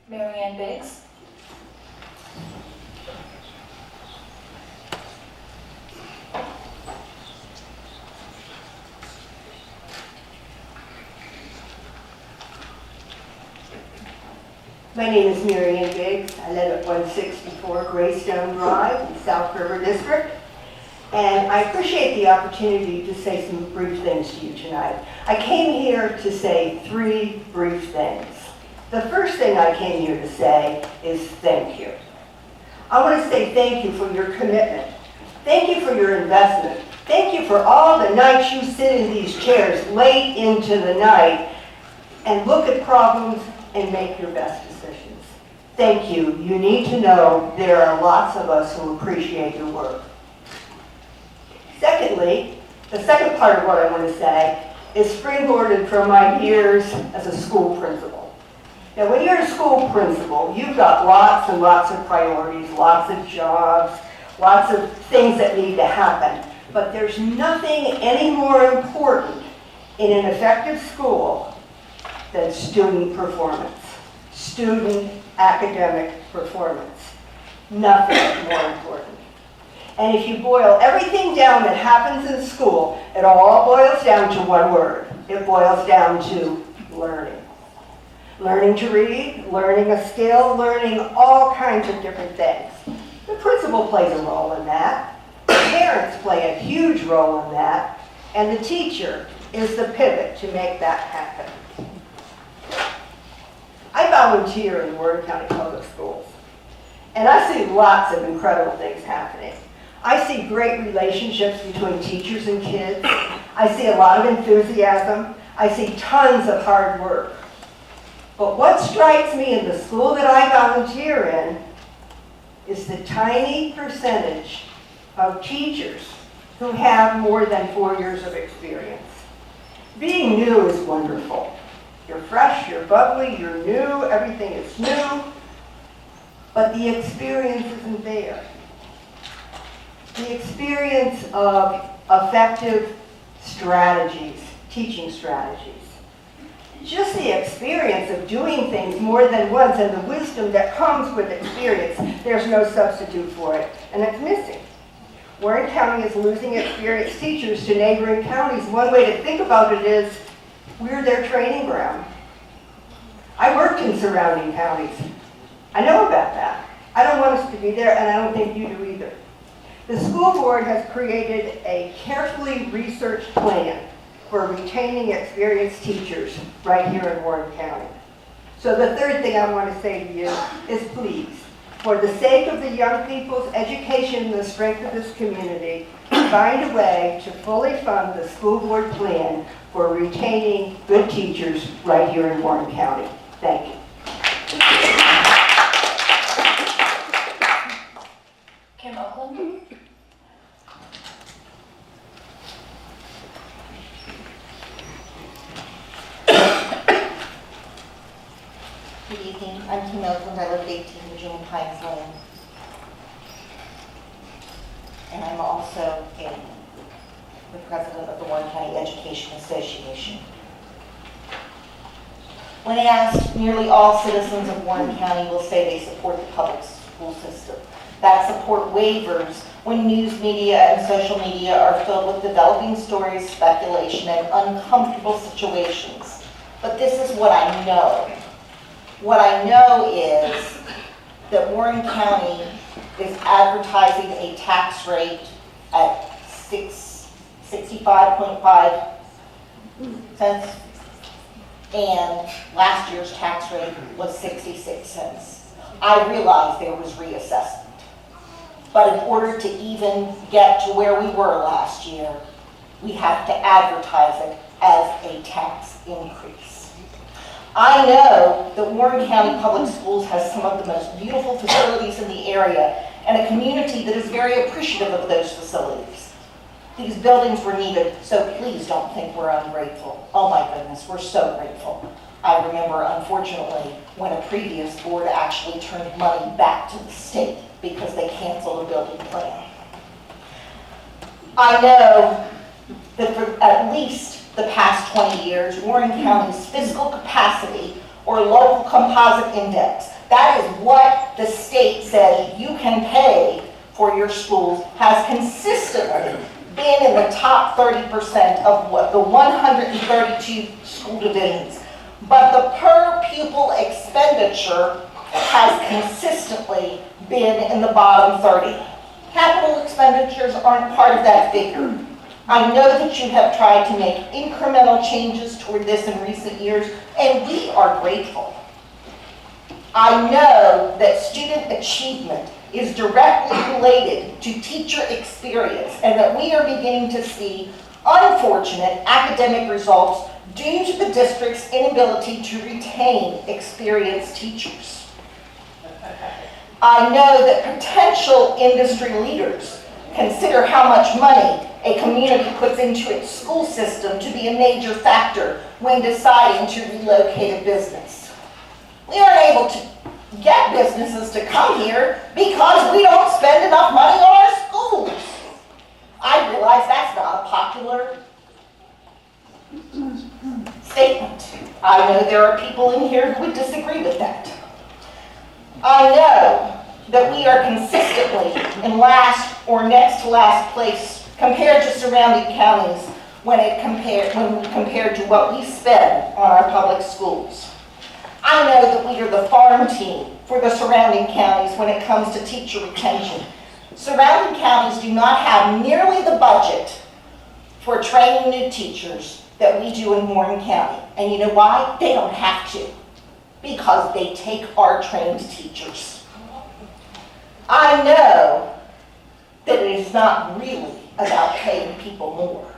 Mary Ann Biggs. My name is Mary Ann Biggs. I live at 164 Greystone Drive in South River District. And I appreciate the opportunity to say some brief things to you tonight. I came here to say 3 brief things. The first thing I came here to say is thank you. I want to say thank you for your commitment. Thank you for your investment. Thank you for all the nights you sit in these chairs late into the night and look at problems and make your best decisions. Thank you. You need to know there are lots of us who appreciate your work. Secondly, the second part of what I want to say is springboarded from my years as a school principal. Now, when you're a school principal, you've got lots and lots of priorities, lots of jobs, lots of things that need to happen. But there's nothing any more important in an effective school than student performance, student academic performance. Nothing more important. And if you boil everything down that happens in school, it all boils down to one word. It boils down to learning. Learning to read, learning a skill, learning all kinds of different things. The principal plays a role in that. The parents play a huge role in that. And the teacher is the pivot to make that happen. I volunteer in Warren County Public Schools. And I see lots of incredible things happening. I see great relationships between teachers and kids. I see a lot of enthusiasm. I see tons of hard work. But what strikes me in the school that I volunteer in is the tiny percentage of teachers who have more than 4 years of experience. Being new is wonderful. You're fresh, you're bubbly, you're new, everything is new, but the experience isn't there. The experience of effective strategies, teaching strategies. Just the experience of doing things more than once and the wisdom that comes with experience, there's no substitute for it, and it's missing. Warren County is losing experienced teachers to neighboring counties. One way to think about it is we're their training ground. I worked in surrounding counties. I know about that. I don't want us to be there, and I don't think you do either. The school board has created a carefully researched plan for retaining experienced teachers right here in Warren County. So the third thing I want to say to you is please, for the sake of the young people's education and the strength of this community, find a way to fully fund the school board plan for retaining good teachers right here in Warren County. Thank you. Kim Okland. Good evening. I'm Kim Okland. I live at 18 Jeanian Pines Lane. And I'm also the president of the Warren County Education Association. When asked, nearly all citizens of Warren County will say they support the public school system. That support wavers when news media and social media are filled with developing stories, speculation, and uncomfortable situations. But this is what I know. What I know is that Warren County is advertising a tax rate at 65.5 cents, and last year's tax rate was 66 cents. I realize there was reassessment, but in order to even get to where we were last year, we have to advertise it as a tax increase. I know that Warren County Public Schools has some of the most beautiful facilities in the area and a community that is very appreciative of those facilities. These buildings were needed, so please don't think we're ungrateful. Oh my goodness, we're so grateful. I remember, unfortunately, when a previous board actually turned money back to the state because they canceled a building plan. I know that for at least the past 20 years, Warren County's fiscal capacity or local composite index, that is what the state says you can pay for your schools, has consistently been in the top 30% of what the 132 school divisions. But the per pupil expenditure has consistently been in the bottom 30. Capital expenditures aren't part of that figure. I know that you have tried to make incremental changes toward this in recent years, and we are grateful. I know that student achievement is directly related to teacher experience, and that we are beginning to see unfortunate academic results due to the district's inability to retain experienced teachers. I know that potential industry leaders consider how much money a community puts into its school system to be a major factor when deciding to relocate a business. We aren't able to get businesses to come here because we don't spend enough money on our schools. I realize that's not a popular statement. I know there are people in here who would disagree with that. I know that we are consistently in last or next to last place compared to surrounding counties when compared to what we spend on our public schools. I know that we are the farm team for the surrounding counties when it comes to teacher retention. Surrounding counties do not have nearly the budget for training new teachers that we do in Warren County. And you know why? They don't have to, because they take our trained teachers. I know that it is not really about paying people more,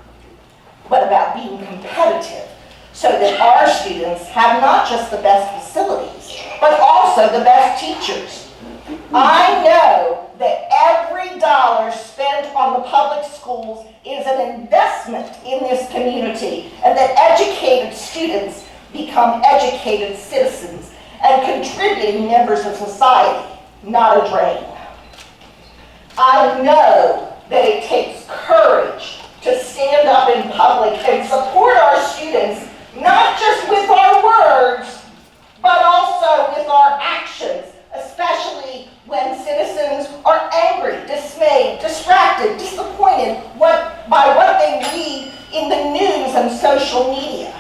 but about being competitive so that our students have not just the best facilities, but also the best teachers. I know that every dollar spent on the public schools is an investment in this community, and that educated students become educated citizens and contributing members of society, not a drain. I know that it takes courage to stand up in public and support our students, not just with our words, but also with our actions, especially when citizens are angry, dismayed, distracted, disappointed by what they read in the news and social media.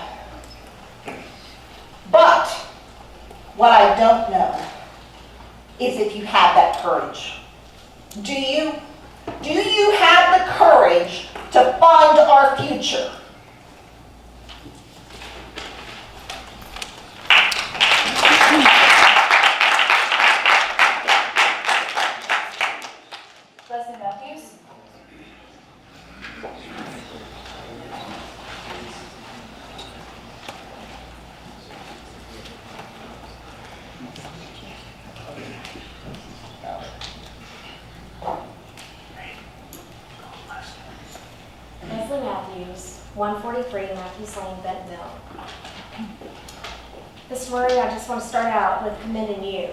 But what I don't know is if you have that courage. Do you? Do you have the courage to fund our future? Mathews. Mathews, 143 Mathews Lane, Bentonville. Ms. Murray, I just want to start out with commending you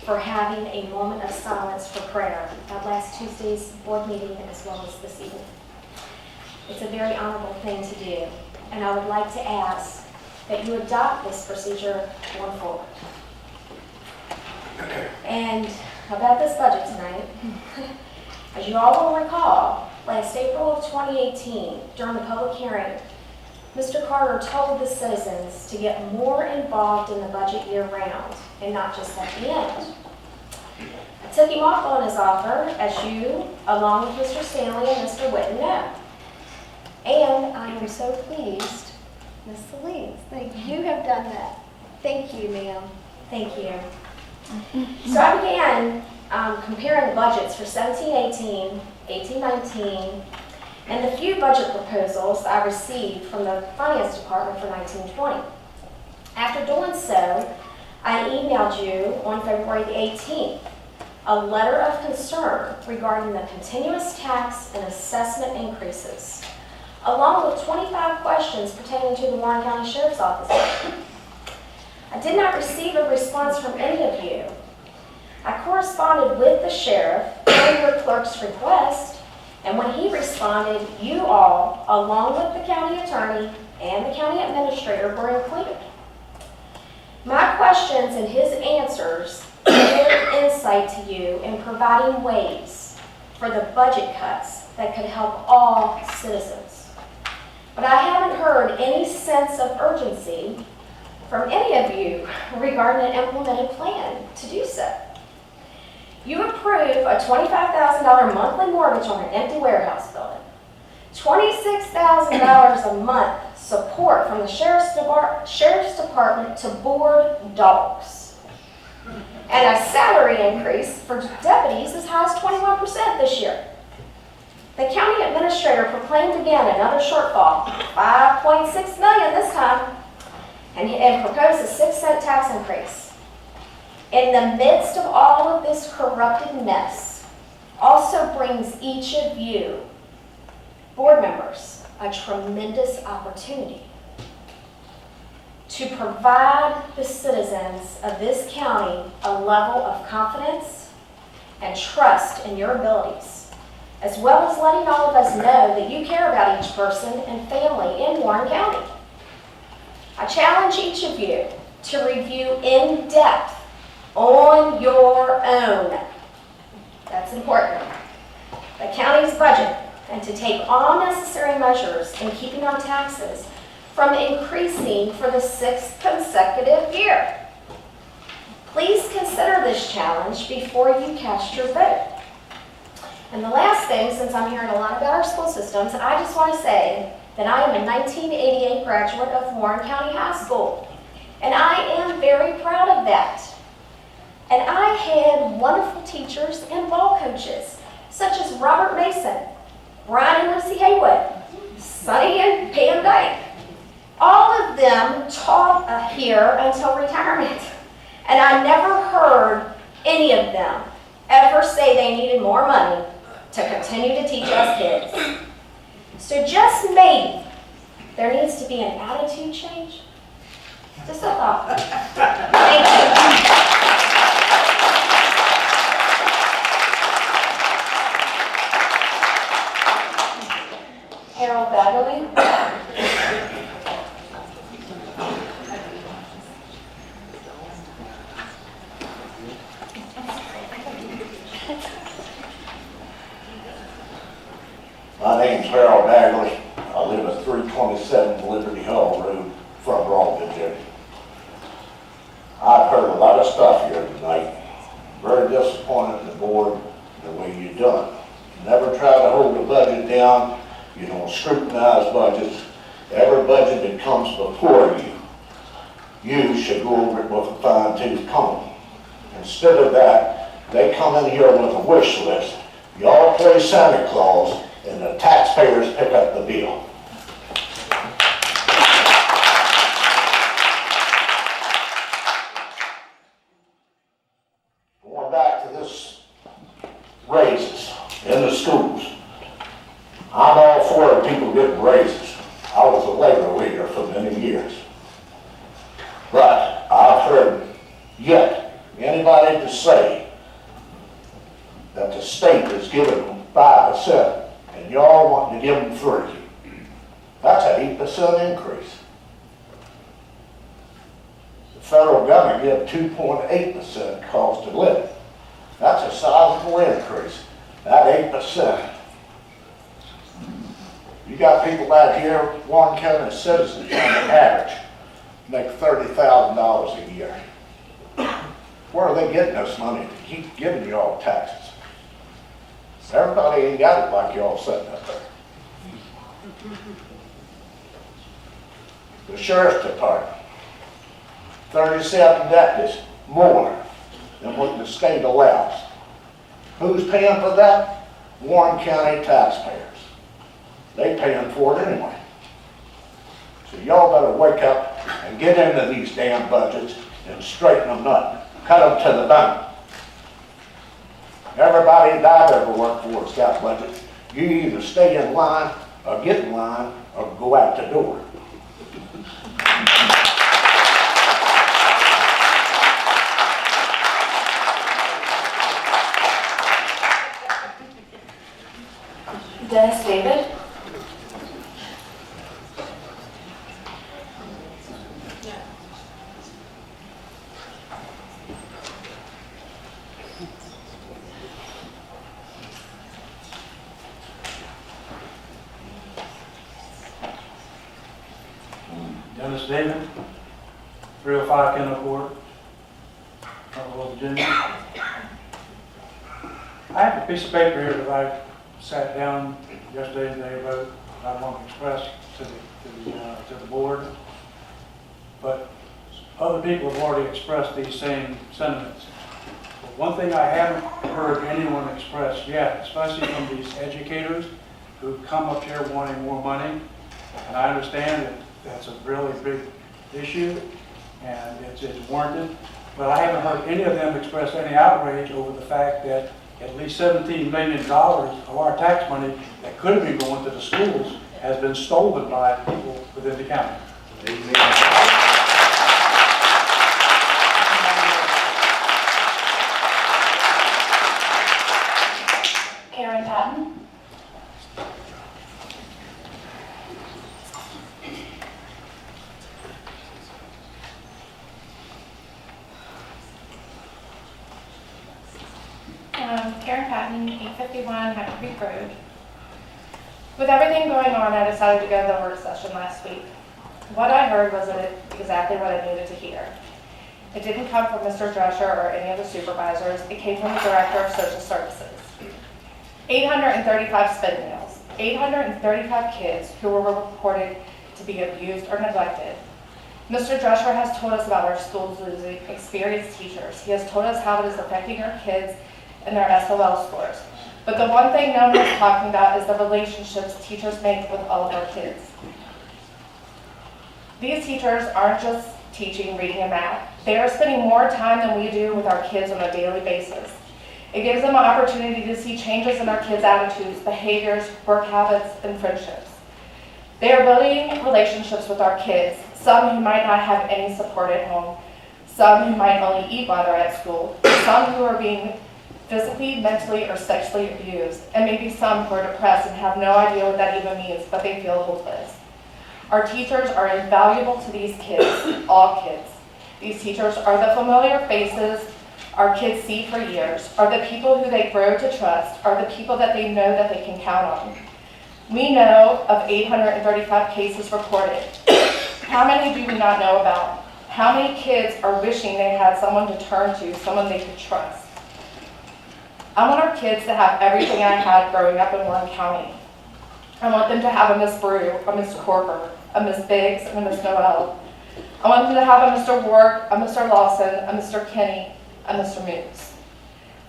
for having a moment of silence for prayer at last Tuesday's board meeting as well as this evening. It's a very honorable thing to do, and I would like to ask that you adopt this procedure going forward. And about this budget tonight, as you all will recall, last April of 2018, during the public hearing, Mr. Carter told the citizens to get more involved in the budget year-round and not just at the end. I took him off on his offer, as you, along with Mr. Stanley and Mr. Whitten, know. And I am so pleased, Ms. Salins, that you have done that. Thank you, ma'am. Thank you. So I began comparing the budgets for 17-18, 18-19, and the few budget proposals I received from the Finance Department for 19-20. After doing so, I emailed you on February the 18th a letter of concern regarding the continuous tax and assessment increases, along with 25 questions pertaining to the Warren County Sheriff's Office. I did not receive a response from any of you. I corresponded with the sheriff per your clerk's request, and when he responded, you all, along with the county attorney and the county administrator, were included. My questions and his answers gave insight to you in providing ways for the budget cuts that could help all citizens. But I haven't heard any sense of urgency from any of you regarding an implemented plan to do so. You approve a $25,000 monthly mortgage on an empty warehouse building, $26,000 a month support from the Sheriff's Department to board dogs, and a salary increase for deputies as high as 21% this year. The county administrator proclaimed again another shortfall, $5.6 million this time, and proposed a 6-cent tax increase. In the midst of all of this corrupted mess, also brings each of you, board members, a tremendous opportunity to provide the citizens of this county a level of confidence and trust in your abilities, as well as letting all of us know that you care about each person and family in Warren County. I challenge each of you to review in depth on your own, that's important, the county's budget, and to take all necessary measures in keeping our taxes from increasing for the 6th consecutive year. Please consider this challenge before you cast your vote. And the last thing, since I'm hearing a lot about our school systems, I just want to say that I am a 1988 graduate of Warren County High School, and I am very proud of that. And I had wonderful teachers and ball coaches, such as Robert Mason, Brian and Lucy Haywood, Sonny and Pam Dyke. All of them taught here until retirement, and I never heard any of them ever say they needed more money to continue to teach us kids. So just maybe there needs to be an attitude change. Just a thought. Thank you. Baggarly. My name's Harold Baggarly. I live at 327 Liberty Hill Road, Front Royal, Virginia. I've heard a lot of stuff here tonight. Very disappointed in the board, the way you've done it. You never try to hold the budget down. You don't scrutinize budgets. Every budget that comes before you should go over it with a fine-tooth comb. Instead of that, they come in here with a wish list. Y'all play Santa Claus, and the taxpayers pick up the bill. Going back to this raises in the schools. I'm all for people getting raises. I was a labor leader for many years. But I've heard yet anybody to say that the state is giving them 5% and y'all want to give them 3%. That's an 8% increase. The federal government give 2.8% cost of living. That's a sizable increase. That 8%. You got people out here, Warren County citizens on the average, make $30,000 a year. Where are they getting this money to keep giving you all taxes? Everybody ain't got it like y'all sitting up there. The Sheriff's Department, 37 deputies more than what the state allows. Who's paying for that? Warren County taxpayers. They paying for it anyway. So y'all better wake up and get into these damn budgets and straighten them up, cut them to the bone. Everybody that I've ever worked for has got budgets. You either stay in line, or get in line, or go out the door. Dennis David. Dennis David, 305 Kendall Court, Huntsville, Virginia. I have a piece of paper here that I sat down yesterday and day about that I want to express to the board, but other people have already expressed these same sentiments. But one thing I haven't heard anyone express yet, especially from these educators who come up here wanting more money, and I understand that that's a really big issue and it's warranted, but I haven't heard any of them express any outrage over the fact that at least $17 million of our tax money that could have been going to the schools has been stolen by people within the county. Karen Patton. Karen Patton, 851 Hunter Creek Road. With everything going on, I decided to go to the work session last week. What I heard was exactly what I needed to hear. It didn't come from Mr. Drescher or any of the supervisors. It came from the Director of Social Services. 835 spin meals, 835 kids who were reported to be abused or neglected. Mr. Drescher has told us about our schools losing experienced teachers. He has told us how it is affecting our kids and their SOL scores. But the one thing no one is talking about is the relationships teachers make with all of our kids. These teachers aren't just teaching reading and math. They are spending more time than we do with our kids on a daily basis. It gives them an opportunity to see changes in our kids' attitudes, behaviors, work habits, and friendships. They are building relationships with our kids, some who might not have any support at home, some who might only eat while they're at school, some who are being physically, mentally, or sexually abused, and maybe some who are depressed and have no idea what that even means, but they feel hopeless. Our teachers are invaluable to these kids, all kids. These teachers are the familiar faces our kids see for years, are the people who they grow to trust, are the people that they know that they can count on. We know of 835 cases reported. How many do we not know about? How many kids are wishing they had someone to turn to, someone they could trust? I want our kids to have everything I had growing up in Warren County. I want them to have a Miss Brew, a Miss Corker, a Miss Biggs, and a Miss Noel. I want them to have a Mr. Ward, a Mr. Lawson, a Mr. Kinney, a Mr. Moose.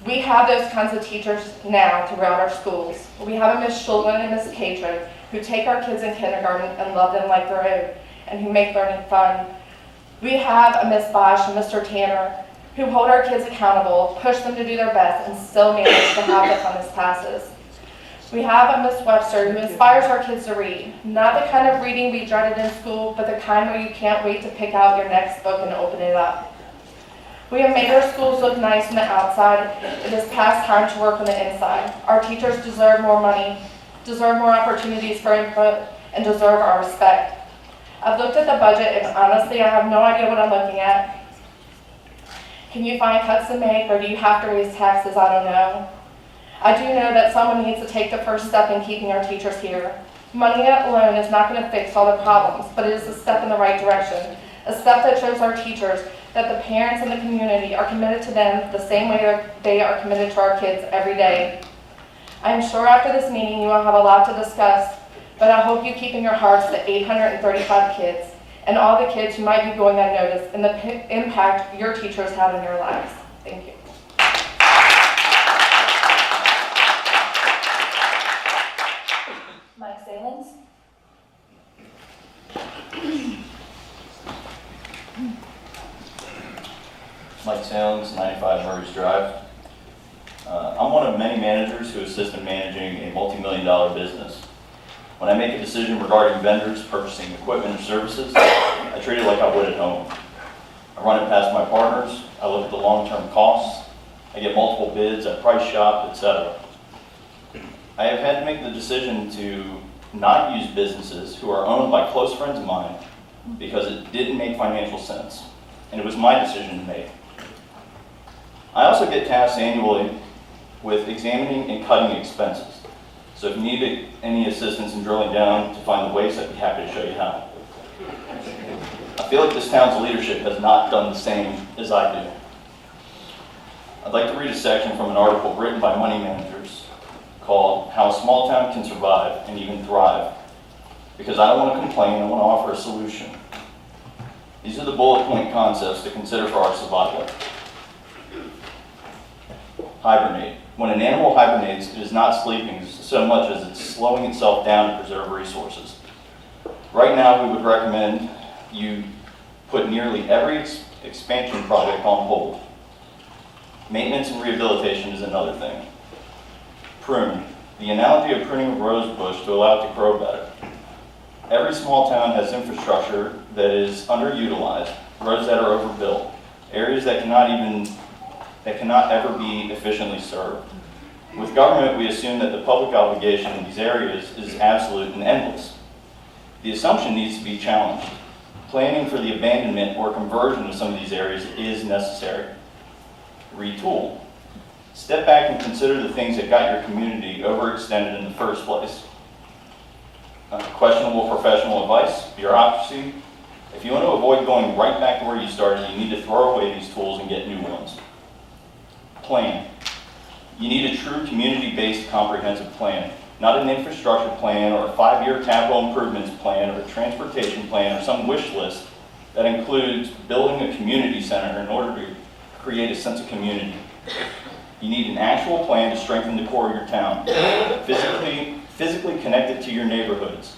We have those kinds of teachers now throughout our schools. We have a Miss Schulman and Miss Catron who take our kids in kindergarten and love them like their own and who make learning fun. We have a Miss Bosch and Mr. Tanner who hold our kids accountable, push them to do their best, and still manage to have the funnest classes. We have a Miss Webster who inspires our kids to read. Not the kind of reading we dreaded in school, but the kind where you can't wait to pick out your next book and open it up. We have made our schools look nice on the outside. It is past time to work on the inside. Our teachers deserve more money, deserve more opportunities for input, and deserve our respect. I've looked at the budget and honestly I have no idea what I'm looking at. Can you find cuts to make, or do you have to raise taxes? I don't know. I do know that someone needs to take the first step in keeping our teachers here. Money alone is not going to fix all the problems, but it is a step in the right direction. A step that shows our teachers that the parents and the community are committed to them the same way they are committed to our kids every day. I am sure after this meeting you will have a lot to discuss, but I hope you keep in your hearts the 835 kids and all the kids who might be going unnoticed and the impact your teachers had in your lives. Thank you. Mike Salins. Melanie Salins, 95 Murray's Drive. I'm one of many managers who assist in managing a multi-million-dollar business. When I make a decision regarding vendors purchasing equipment or services, I treat it like I would at home. I run it past my partners, I look at the long-term costs, I get multiple bids, I price shop, etc. I have had to make the decision to not use businesses who are owned by close friends of mine because it didn't make financial sense, and it was my decision to make. I also get tasked annually with examining and cutting expenses. So if you need any assistance in drilling down to find the waste, I'd be happy to show you how. I feel like this town's leadership has not done the same as I do. I'd like to read a section from an article written by money managers called How a Small Town Can Survive and Even Thrive. Because I don't want to complain, I want to offer a solution. These are the bullet point concepts to consider for our survival. Hibernate. When an animal hibernates, it is not sleeping so much as it's slowing itself down to preserve resources. Right now, we would recommend you put nearly every expansion project on hold. Maintenance and rehabilitation is another thing. Prune. The analogy of pruning a rose bush to allow it to grow better. Every small town has infrastructure that is underutilized, roads that are overbuilt, areas that cannot ever be efficiently served. With government, we assume that the public obligation in these areas is absolute and endless. The assumption needs to be challenged. Planning for the abandonment or conversion of some of these areas is necessary. Retool. Step back and consider the things that got your community overextended in the first place. Questionable professional advice, bureaucracy. If you want to avoid going right back to where you started, you need to throw away these tools and get new ones. Plan. You need a true community-based comprehensive plan, not an infrastructure plan or a 5-year capital improvements plan or a transportation plan or some wish list that includes building a community center in order to create a sense of community. You need an actual plan to strengthen the core of your town, physically connected to your neighborhoods.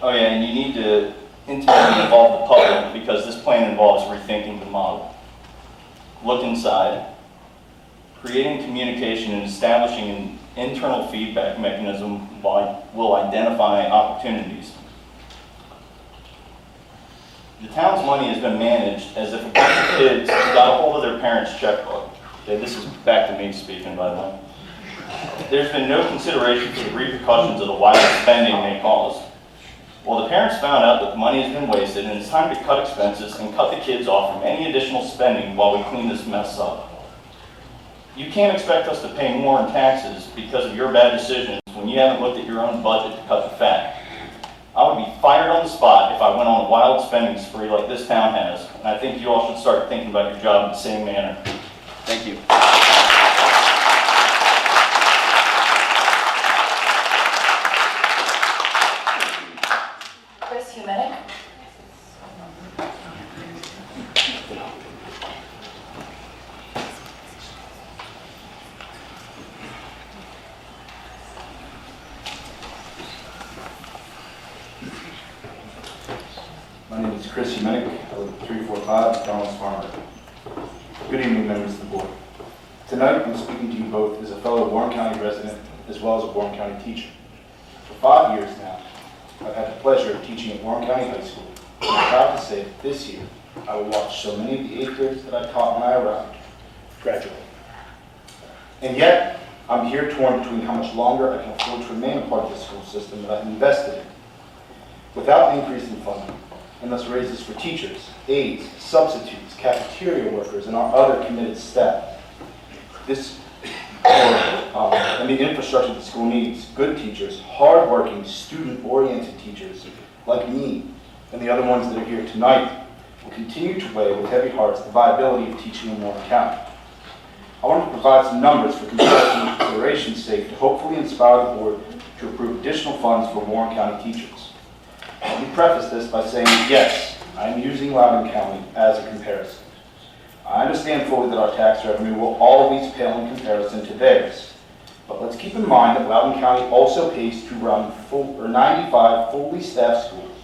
Oh yeah, and you need to intimately involve the public because this plan involves rethinking the model. Look inside. Creating communication and establishing an internal feedback mechanism will identify opportunities. The town's money has been managed as if a bunch of kids got a hold of their parents' checkbook. Okay, this is back to me speaking, by the way. There's been no consideration for the repercussions of the wild spending they cause. Well, the parents found out that the money has been wasted and it's time to cut expenses and cut the kids off from any additional spending while we clean this mess up. You can't expect us to pay more in taxes because of your bad decisions when you haven't looked at your own budget to cut the fat. I would be fired on the spot if I went on a wild spending spree like this town has, and I think you all should start thinking about your job in the same manner. Thank you. Humenik. My name is Kristie Humenik. I live at 345 Donald's Farmer. Good evening, members of the board. Tonight, I'm speaking to you both as a fellow Warren County resident as well as a Warren County teacher. For 5 years now, I've had the pleasure of teaching at Warren County High School. And I'm proud to say that this year, I will watch so many of the 8th graders that I taught when I arrived graduate. And yet, I'm here torn between how much longer I can afford to remain a part of the school system that I've invested in. Without the increase in funding, and thus raises for teachers, aides, substitutes, cafeteria workers, and our other committed staff. And the infrastructure the school needs, good teachers, hardworking, student-oriented teachers like me and the other ones that are here tonight will continue to weigh with heavy hearts the viability of teaching in Warren County. I want to provide some numbers for comparison and consideration's sake to hopefully inspire the board to approve additional funds for Warren County teachers. Let me preface this by saying, yes, I am using Loudoun County as a comparison. I understand fully that our tax revenue will always pale in comparison to theirs. But let's keep in mind that Loudoun County also pays to run 95 fully staffed schools,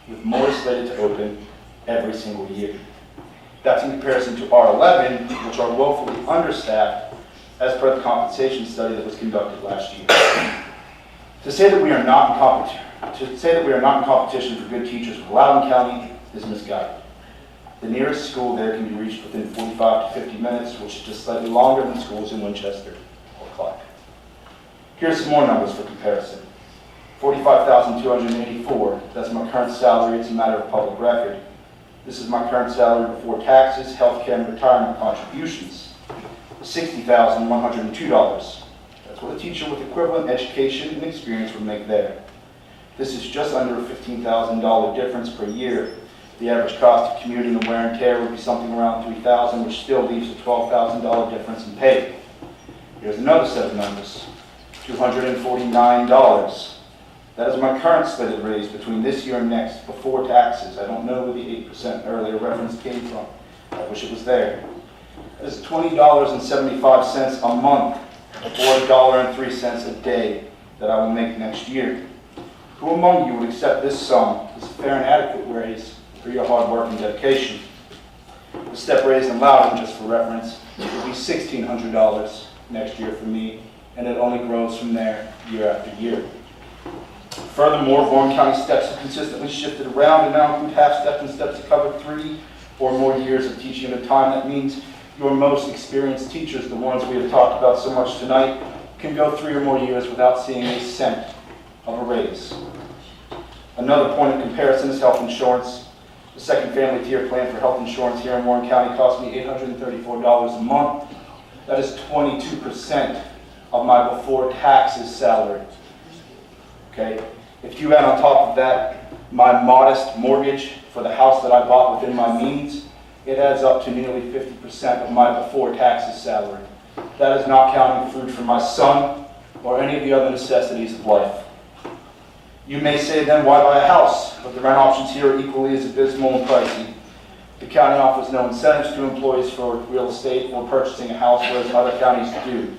with more slated to open every single year. That's in comparison to our 11, which are woefully understaffed, as per the compensation study that was conducted last year. To say that we are not in competition for good teachers with Loudoun County is misguided. The nearest school there can be reached within 45 to 50 minutes, which is just slightly longer than schools in Winchester or Clark. Here's some more numbers for comparison. $45,284, that's my current salary, it's a matter of public record. This is my current salary before taxes, healthcare, and retirement contributions. $60,102. That's what a teacher with equivalent education and experience would make there. This is just under a $15,000 difference per year. The average cost of commuting and wear and tear would be something around $3,000, which still leaves a $12,000 difference in pay. Here's another set of numbers. $249. That is my current slated raise between this year and next, before taxes. I don't know where the 8% earlier reference came from. I wish it was there. That is $20.75 a month, or $1.03 a day that I will make next year. Who among you would accept this sum as a fair and adequate raise for your hard work and dedication? The step raise in Loudoun, just for reference, will be $1,600 next year for me, and it only grows from there year after year. Furthermore, Warren County steps have consistently shifted around and now include half-steps and steps that cover 3 or more years of teaching at a time. That means your most experienced teachers, the ones we have talked about so much tonight, can go 3 or more years without seeing a cent of a raise. Another point of comparison is health insurance. The second family tier plan for health insurance here in Warren County cost me $834 a month. That is 22% of my before taxes salary. Okay? If you add on top of that my modest mortgage for the house that I bought within my means, it adds up to nearly 50% of my before taxes salary. That is not counting food for my son or any of the other necessities of life. You may say then, why buy a house? But the rent options here are equally as abysmal and pricey. The county offers no incentives to employees for real estate or purchasing a house, whereas other counties do.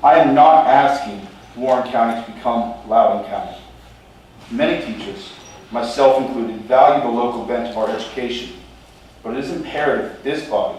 I am not asking Warren County to become Loudoun County. Many teachers, myself included, value the local bent of our education, but it is imperative that this body,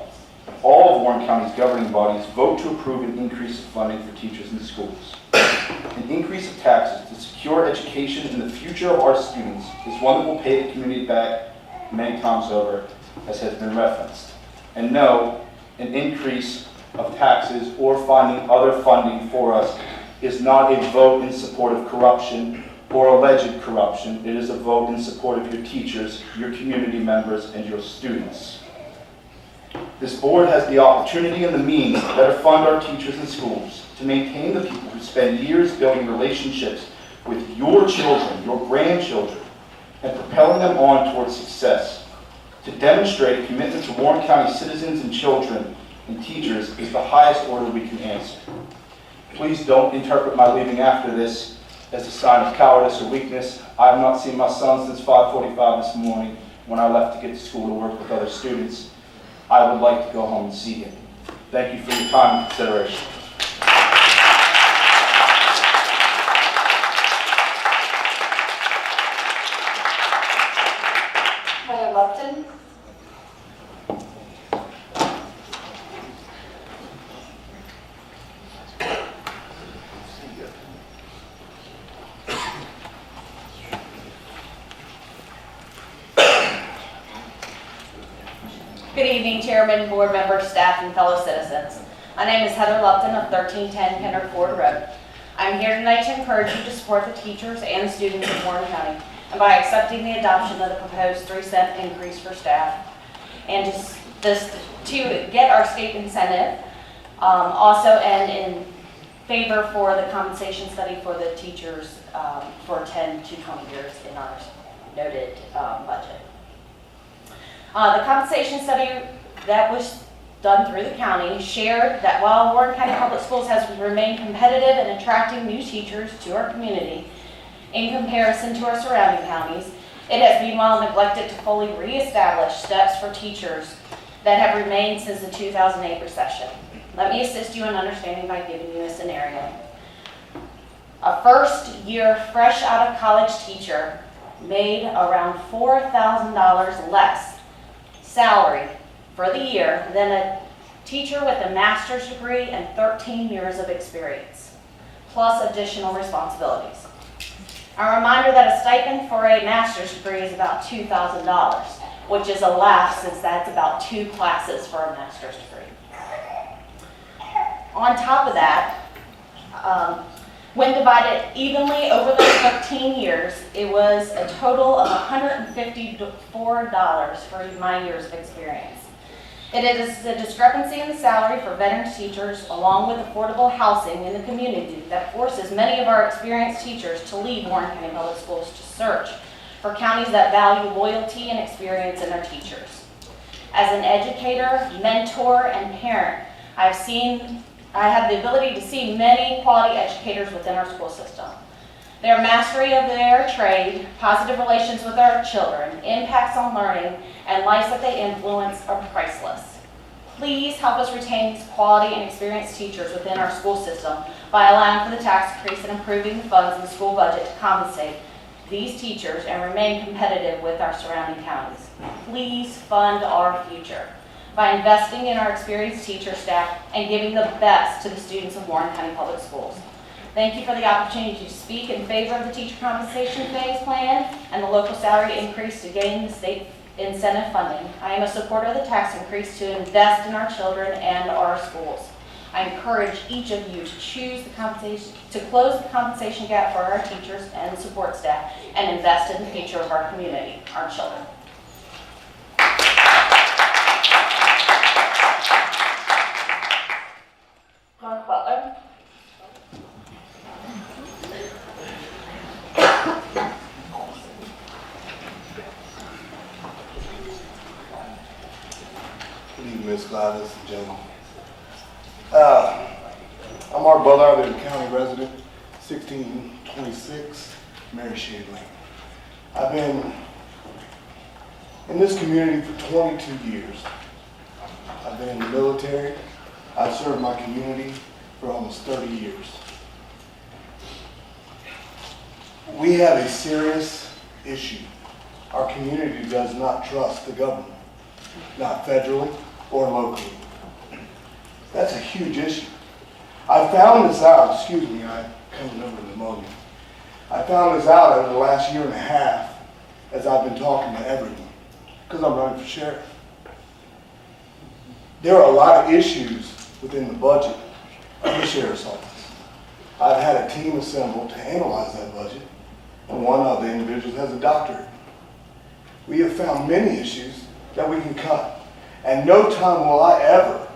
all of Warren County's governing bodies, vote to approve an increase of funding for teachers in schools. An increase of taxes to secure education in the future of our students is one that will pay the community back many times over, as has been referenced. And no, an increase of taxes or finding other funding for us is not a vote in support of corruption or alleged corruption. It is a vote in support of your teachers, your community members, and your students. This board has the opportunity and the means to better fund our teachers and schools, to maintain the people who spend years building relationships with your children, your grandchildren, and propelling them on towards success. To demonstrate a commitment to Warren County citizens and children and teachers is the highest order we can answer. Please don't interpret my leaving after this as a sign of cowardice or weakness. I have not seen my son since 5:45 this morning when I left to get to school to work with other students. I would like to go home and see him. Thank you for your time and consideration. Lupton. Good evening, Chairman, board members, staff, and fellow citizens. My name is Heather Lupton of 1310 Kendrick Ford Road. I'm here tonight to encourage you to support the teachers and students of Warren County, and by accepting the adoption of the proposed 3-cent increase for staff, and to get our state incentive, also and in favor for the compensation study for the teachers for 10 to 20 years in our noted budget. The compensation study that was done through the county shared that while Warren County Public Schools has remained competitive in attracting new teachers to our community in comparison to our surrounding counties, it has meanwhile neglected to fully reestablish steps for teachers that have remained since the 2008 recession. Let me assist you in understanding by giving you a scenario. A first-year fresh out of college teacher made around $4,000 less salary for the year than a teacher with a master's degree and 13 years of experience, plus additional responsibilities. A reminder that a stipend for a master's degree is about $2,000, which is a laugh since that's about 2 classes for a master's degree. On top of that, when divided evenly over those 13 years, it was a total of $154 for my years of experience. It is the discrepancy in the salary for veteran teachers, along with affordable housing in the community, that forces many of our experienced teachers to leave Warren County Public Schools to search for counties that value loyalty and experience in their teachers. As an educator, mentor, and parent, I have the ability to see many quality educators within our school system. Their mastery of their trade, positive relations with our children, impacts on learning, and lives that they influence are priceless. Please help us retain these quality and experienced teachers within our school system by allowing for the tax increase and improving the funds in the school budget to compensate these teachers and remain competitive with our surrounding counties. Please fund our future by investing in our experienced teacher staff and giving the best to the students of Warren County Public Schools. Thank you for the opportunity to speak in favor of the teacher compensation phase plan and the local salary increase to gain the state incentive funding. I am a supporter of the tax increase to invest in our children and our schools. I encourage each of you to choose the compensation, to close the compensation gap for our teachers and support staff and invest in the future of our community, our children. Mark Butler. Good evening, Ms. Gladys and gentlemen. I'm Mark Butler, I live in county resident, 1626 Mary Shade Lane. I've been in this community for 22 years. I've been in the military. I've served my community for almost 30 years. We have a serious issue. Our community does not trust the government, not federally or locally. That's a huge issue. I found this out, excuse me, I'm coming over pneumonia. I found this out over the last year and a half as I've been talking to everyone, because I'm running for sheriff. There are a lot of issues within the budget of the sheriff's office. I've had a team assembled to analyze that budget, and one of the individuals has a doctorate. We have found many issues that we can cut, and no time will I ever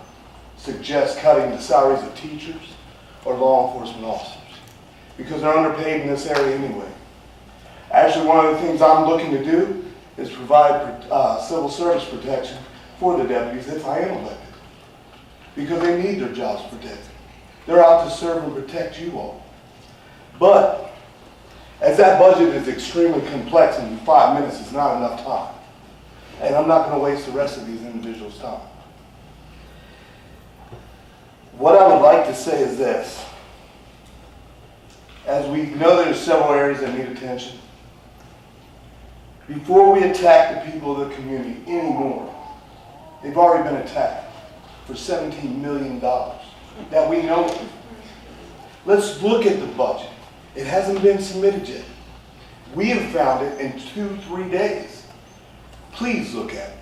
suggest cutting the salaries of teachers or law enforcement officers, because they're underpaid in this area anyway. Actually, one of the things I'm looking to do is provide civil service protection for the deputies if I am elected, because they need their jobs protected. They're out to serve and protect you all. But as that budget is extremely complex and 5 minutes is not enough time, and I'm not going to waste the rest of these individuals' time. What I would like to say is this. As we know, there's several areas that need attention. Before we attack the people of the community anymore, they've already been attacked for $17 million that we know of. Let's look at the budget. It hasn't been submitted yet. We have found it in 2-3 days. Please look at it.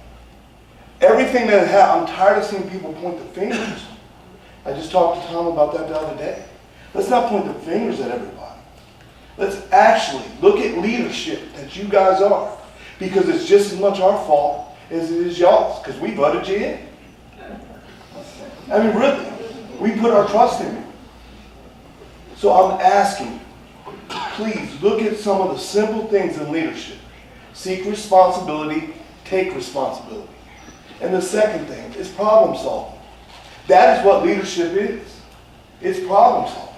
Everything that I'm tired of seeing people point the fingers. I just talked to Tom about that the other day. Let's not point the fingers at everybody. Let's actually look at leadership that you guys are, because it's just as much our fault as it is y'all's, because we voted you in. I mean, really, we put our trust in you. So I'm asking, please look at some of the simple things in leadership. Seek responsibility, take responsibility. And the second thing is problem solving. That is what leadership is. It's problem solving.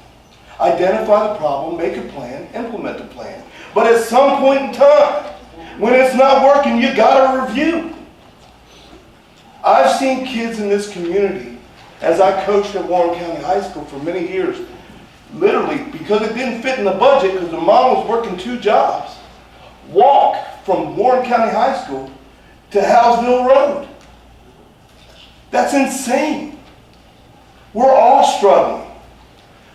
Identify the problem, make a plan, implement the plan. But at some point in time, when it's not working, you gotta review. I've seen kids in this community, as I coached at Warren County High School for many years, literally, because it didn't fit in the budget, because the mom was working 2 jobs, walk from Warren County High School to Howesville Road. That's insane. We're all struggling.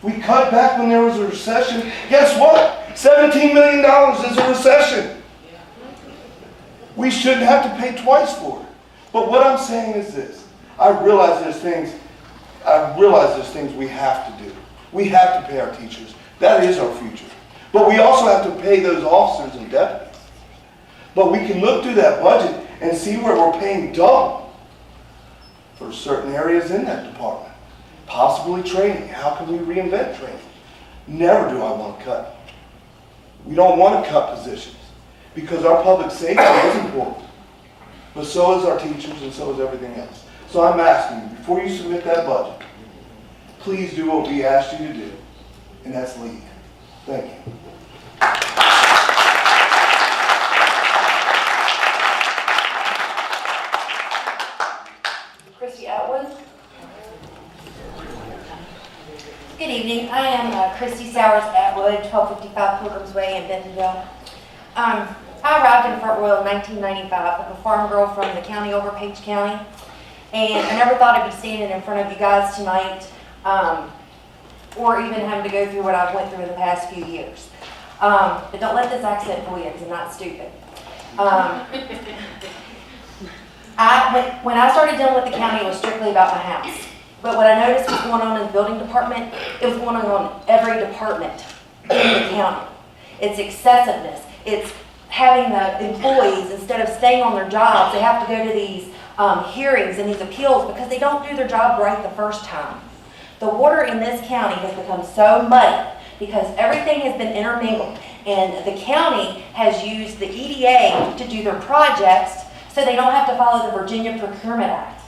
We cut back when there was a recession. Guess what? $17 million is a recession. We shouldn't have to pay twice for it. But what I'm saying is this. I realize there's things we have to do. We have to pay our teachers. That is our future. But we also have to pay those officers and deputies. But we can look through that budget and see where we're paying double for certain areas in that department. Possibly training. How can we reinvent training? Never do I want to cut. We don't want to cut positions because our public safety is important. But so is our teachers and so is everything else. So I'm asking you, before you submit that budget, please do what we asked you to do, and that's lead. Thank you. Kristie Atwood. Good evening. I am Kristie Sowers Atwood, 1255 Pilgrims Way in Bentonville. I arrived in Front Royal in 1995. I'm a farm girl from the county over Page County. And I never thought I'd be standing in front of you guys tonight, or even having to go through what I've went through in the past few years. But don't let this accent fool you, because I'm not stupid. When I started dealing with the county, it was strictly about my house. But what I noticed was going on in the building department, it was going on in every department in the county. It's excessiveness. It's having the employees, instead of staying on their jobs, they have to go to these hearings and these appeals because they don't do their job right the first time. The water in this county has become so muddy because everything has been intermingled, and the county has used the EDA to do their projects so they don't have to follow the Virginia Procurement Act.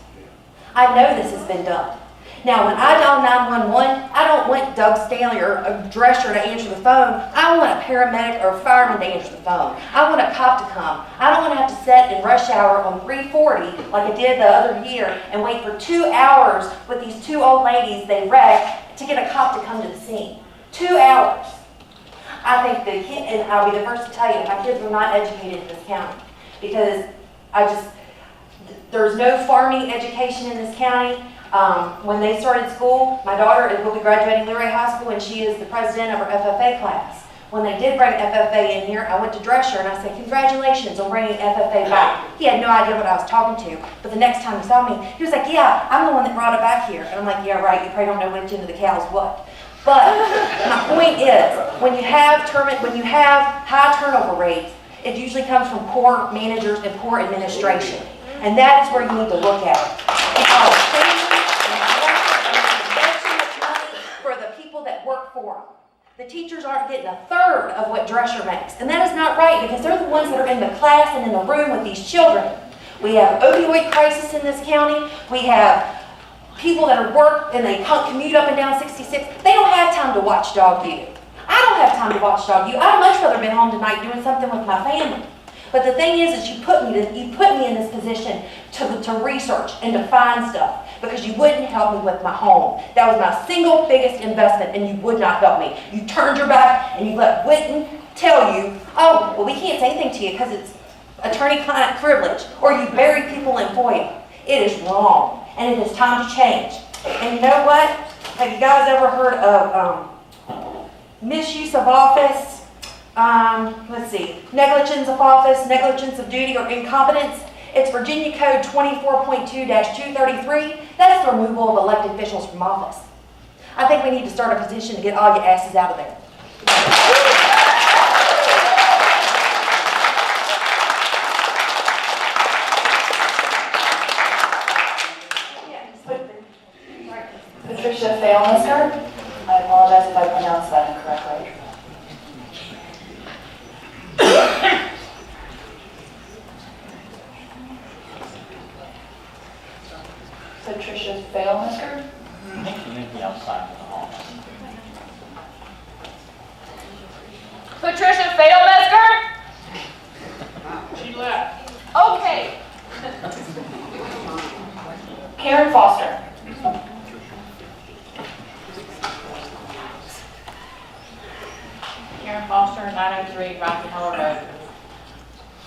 I know this has been done. Now, when I dial 911, I don't want Doug Stanley or a dresser to answer the phone. I want a paramedic or a fireman to answer the phone. I want a cop to come. I don't want to have to sit in rush hour on 340 like I did the other year and wait for 2 hours with these two old ladies they wrecked to get a cop to come to the scene. 2 hours. I think the kid, and I'll be the first to tell you, my kids were not educated in this county because there's no farming education in this county. When they started school, my daughter will be graduating Luray High School, and she is the president of her FFA class. When they did bring FFA in here, I went to Drescher and I said, "Congratulations on bringing FFA back." He had no idea what I was talking to, but the next time he saw me, he was like, "Yeah, I'm the one that brought it back here." And I'm like, "Yeah, right, you probably don't know which end of the cow's what." But my point is, when you have high turnover rates, it usually comes from poor managers and poor administration. And that is where you need to look at it. For the people that work for them. The teachers aren't getting a third of what Drescher makes. And that is not right, because they're the ones that are in the class and in the room with these children. We have opioid crisis in this county. We have people that are work and they commute up and down 66. They don't have time to watch Dog You. I don't have time to watch Dog You. I'd much rather been home tonight doing something with my family. But the thing is you put me in this position to research and to find stuff because you wouldn't help me with my home. That was my single biggest investment, and you would not help me. You turned your back and you let Whitten tell you, "Oh, well, we can't say anything to you because it's attorney-client privilege," or you bury people in FOIA. It is wrong, and it is time to change. And you know what? Have you guys ever heard of misuse of office? Let's see, negligence of office, negligence of duty, or incompetence. It's Virginia Code 24.2-233. That's the removal of elected officials from office. I think we need to start a petition to get all your asses out of there. Patricia Failmisker. I apologize if I pronounced that incorrectly. Patricia Failmisker. I think she may be outside of the hall. Patricia Failmisker? She left. Okay. Karen Foster. Karen Foster, 903 Rocky Hollow Road.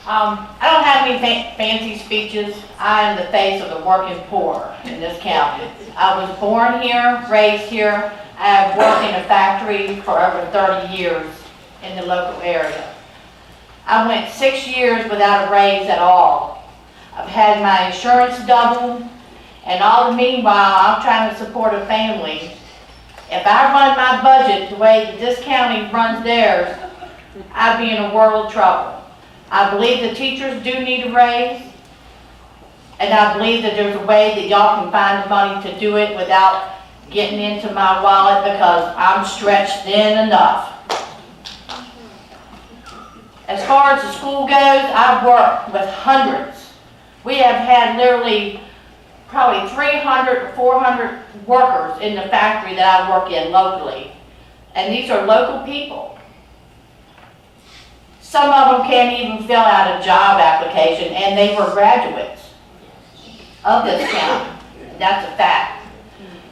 I don't have any fancy speeches. I am the face of the working poor in this county. I was born here, raised here. I have worked in a factory for over 30 years in the local area. I went 6 years without a raise at all. I've had my insurance doubled, and all the meanwhile, I'm trying to support a family. If I run my budget the way that this county runs theirs, I'd be in a world of trouble. I believe the teachers do need a raise, and I believe that there's a way that y'all can find the money to do it without getting into my wallet, because I'm stretched thin enough. As far as the school goes, I've worked with hundreds. We have had literally probably 300 or 400 workers in the factory that I work in locally, and these are local people. Some of them can't even fill out a job application, and they were graduates of this county. That's a fact.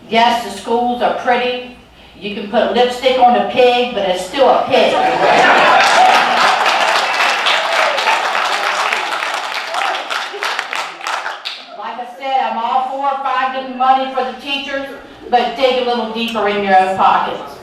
Yes, the schools are pretty. You can put lipstick on a pig, but it's still a pig. Like I said, I'm all for finding money for the teachers, but dig a little deeper in your own pockets.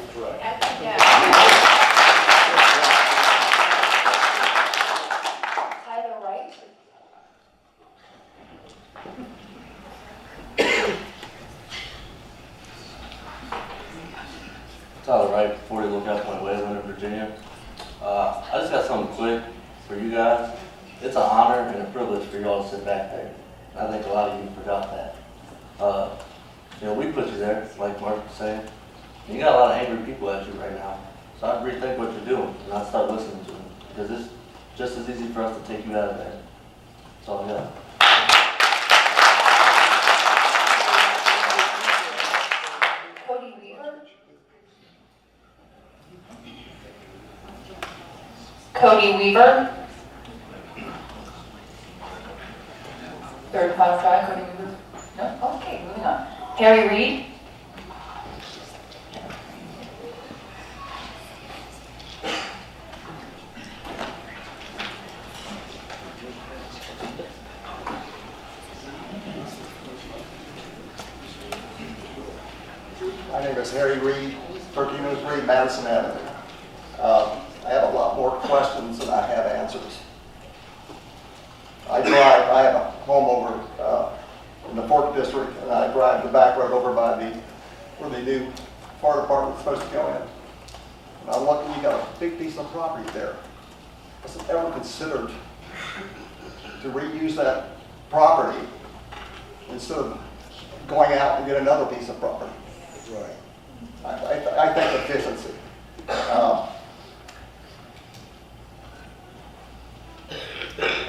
Tyler Wright, 40 Lookout Point, Willingham, Virginia. I just got something quick for you guys. It's an honor and a privilege for y'all to sit back there. I think a lot of you forgot that. We put you there, like Mark was saying. And you got a lot of angry people at you right now. So I'd rethink what you're doing and I'd start listening to them. Because it's just as easy for us to take you out of there. That's all I got. Cody Weaver. Third class guy, Cody Weaver. No? Okay, moving on. Harry Reid. My name is Harry Reid, 1303 Madison Avenue. I have a lot more questions than I have answers. I have a home over in the Fork District, and I drive the back road over by where the new fire department is supposed to go in. And I'm looking, you got a big piece of property there. Was it ever considered to reuse that property instead of going out and get another piece of property? Right. I think efficiency.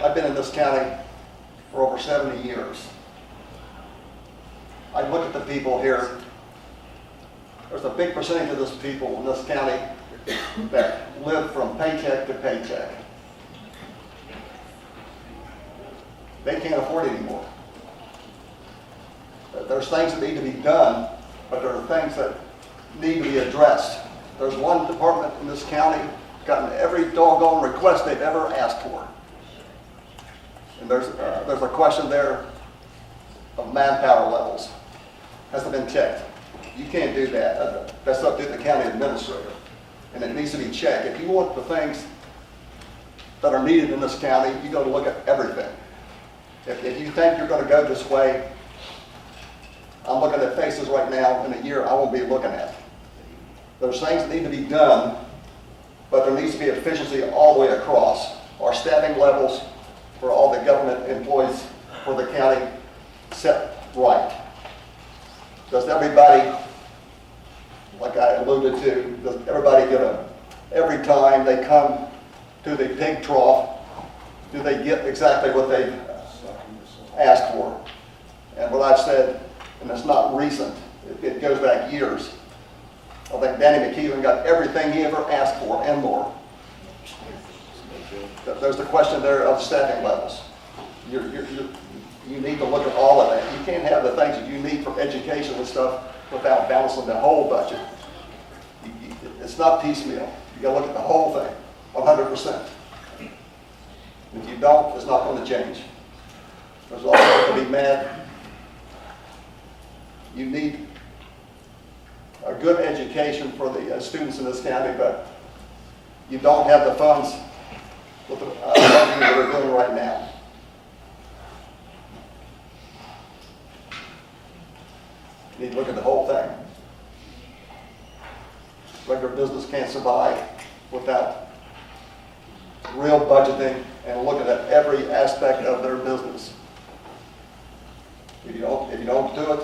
I've been in this county for over 70 years. I look at the people here. There's a big percentage of this people in this county that live from paycheck to paycheck. They can't afford it anymore. There's things that need to be done, but there are things that need to be addressed. There's one department in this county gotten every doggone request they've ever asked for. And there's a question there of manpower levels. Hasn't been checked. You can't do that. That's up to the county administrator. And it needs to be checked. If you want the things that are needed in this county, you got to look at everything. If you think you're going to go this way, I'm looking at faces right now in a year I won't be looking at. There's things that need to be done, but there needs to be efficiency all the way across. Our staffing levels for all the government employees for the county set right. Does everybody, like I alluded to, does everybody get every time they come to the pig trough, do they get exactly what they asked for? And what I've said, and it's not recent, it goes back years. I think Danny McKeevan got everything he ever asked for and more. There's the question there of staffing levels. You need to look at all of that. You can't have the things that you need for education and stuff without balancing the whole budget. It's not piecemeal. You got to look at the whole thing, 100%. If you don't, it's not going to change. There's always going to be mad. You need a good education for the students in this county, but you don't have the funds with the funding that we're doing right now. You need to look at the whole thing. Regular business can't survive without real budgeting and looking at every aspect of their business. If you don't do it,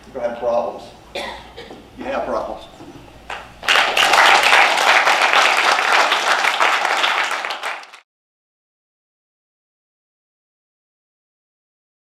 you're going to have problems. You have problems.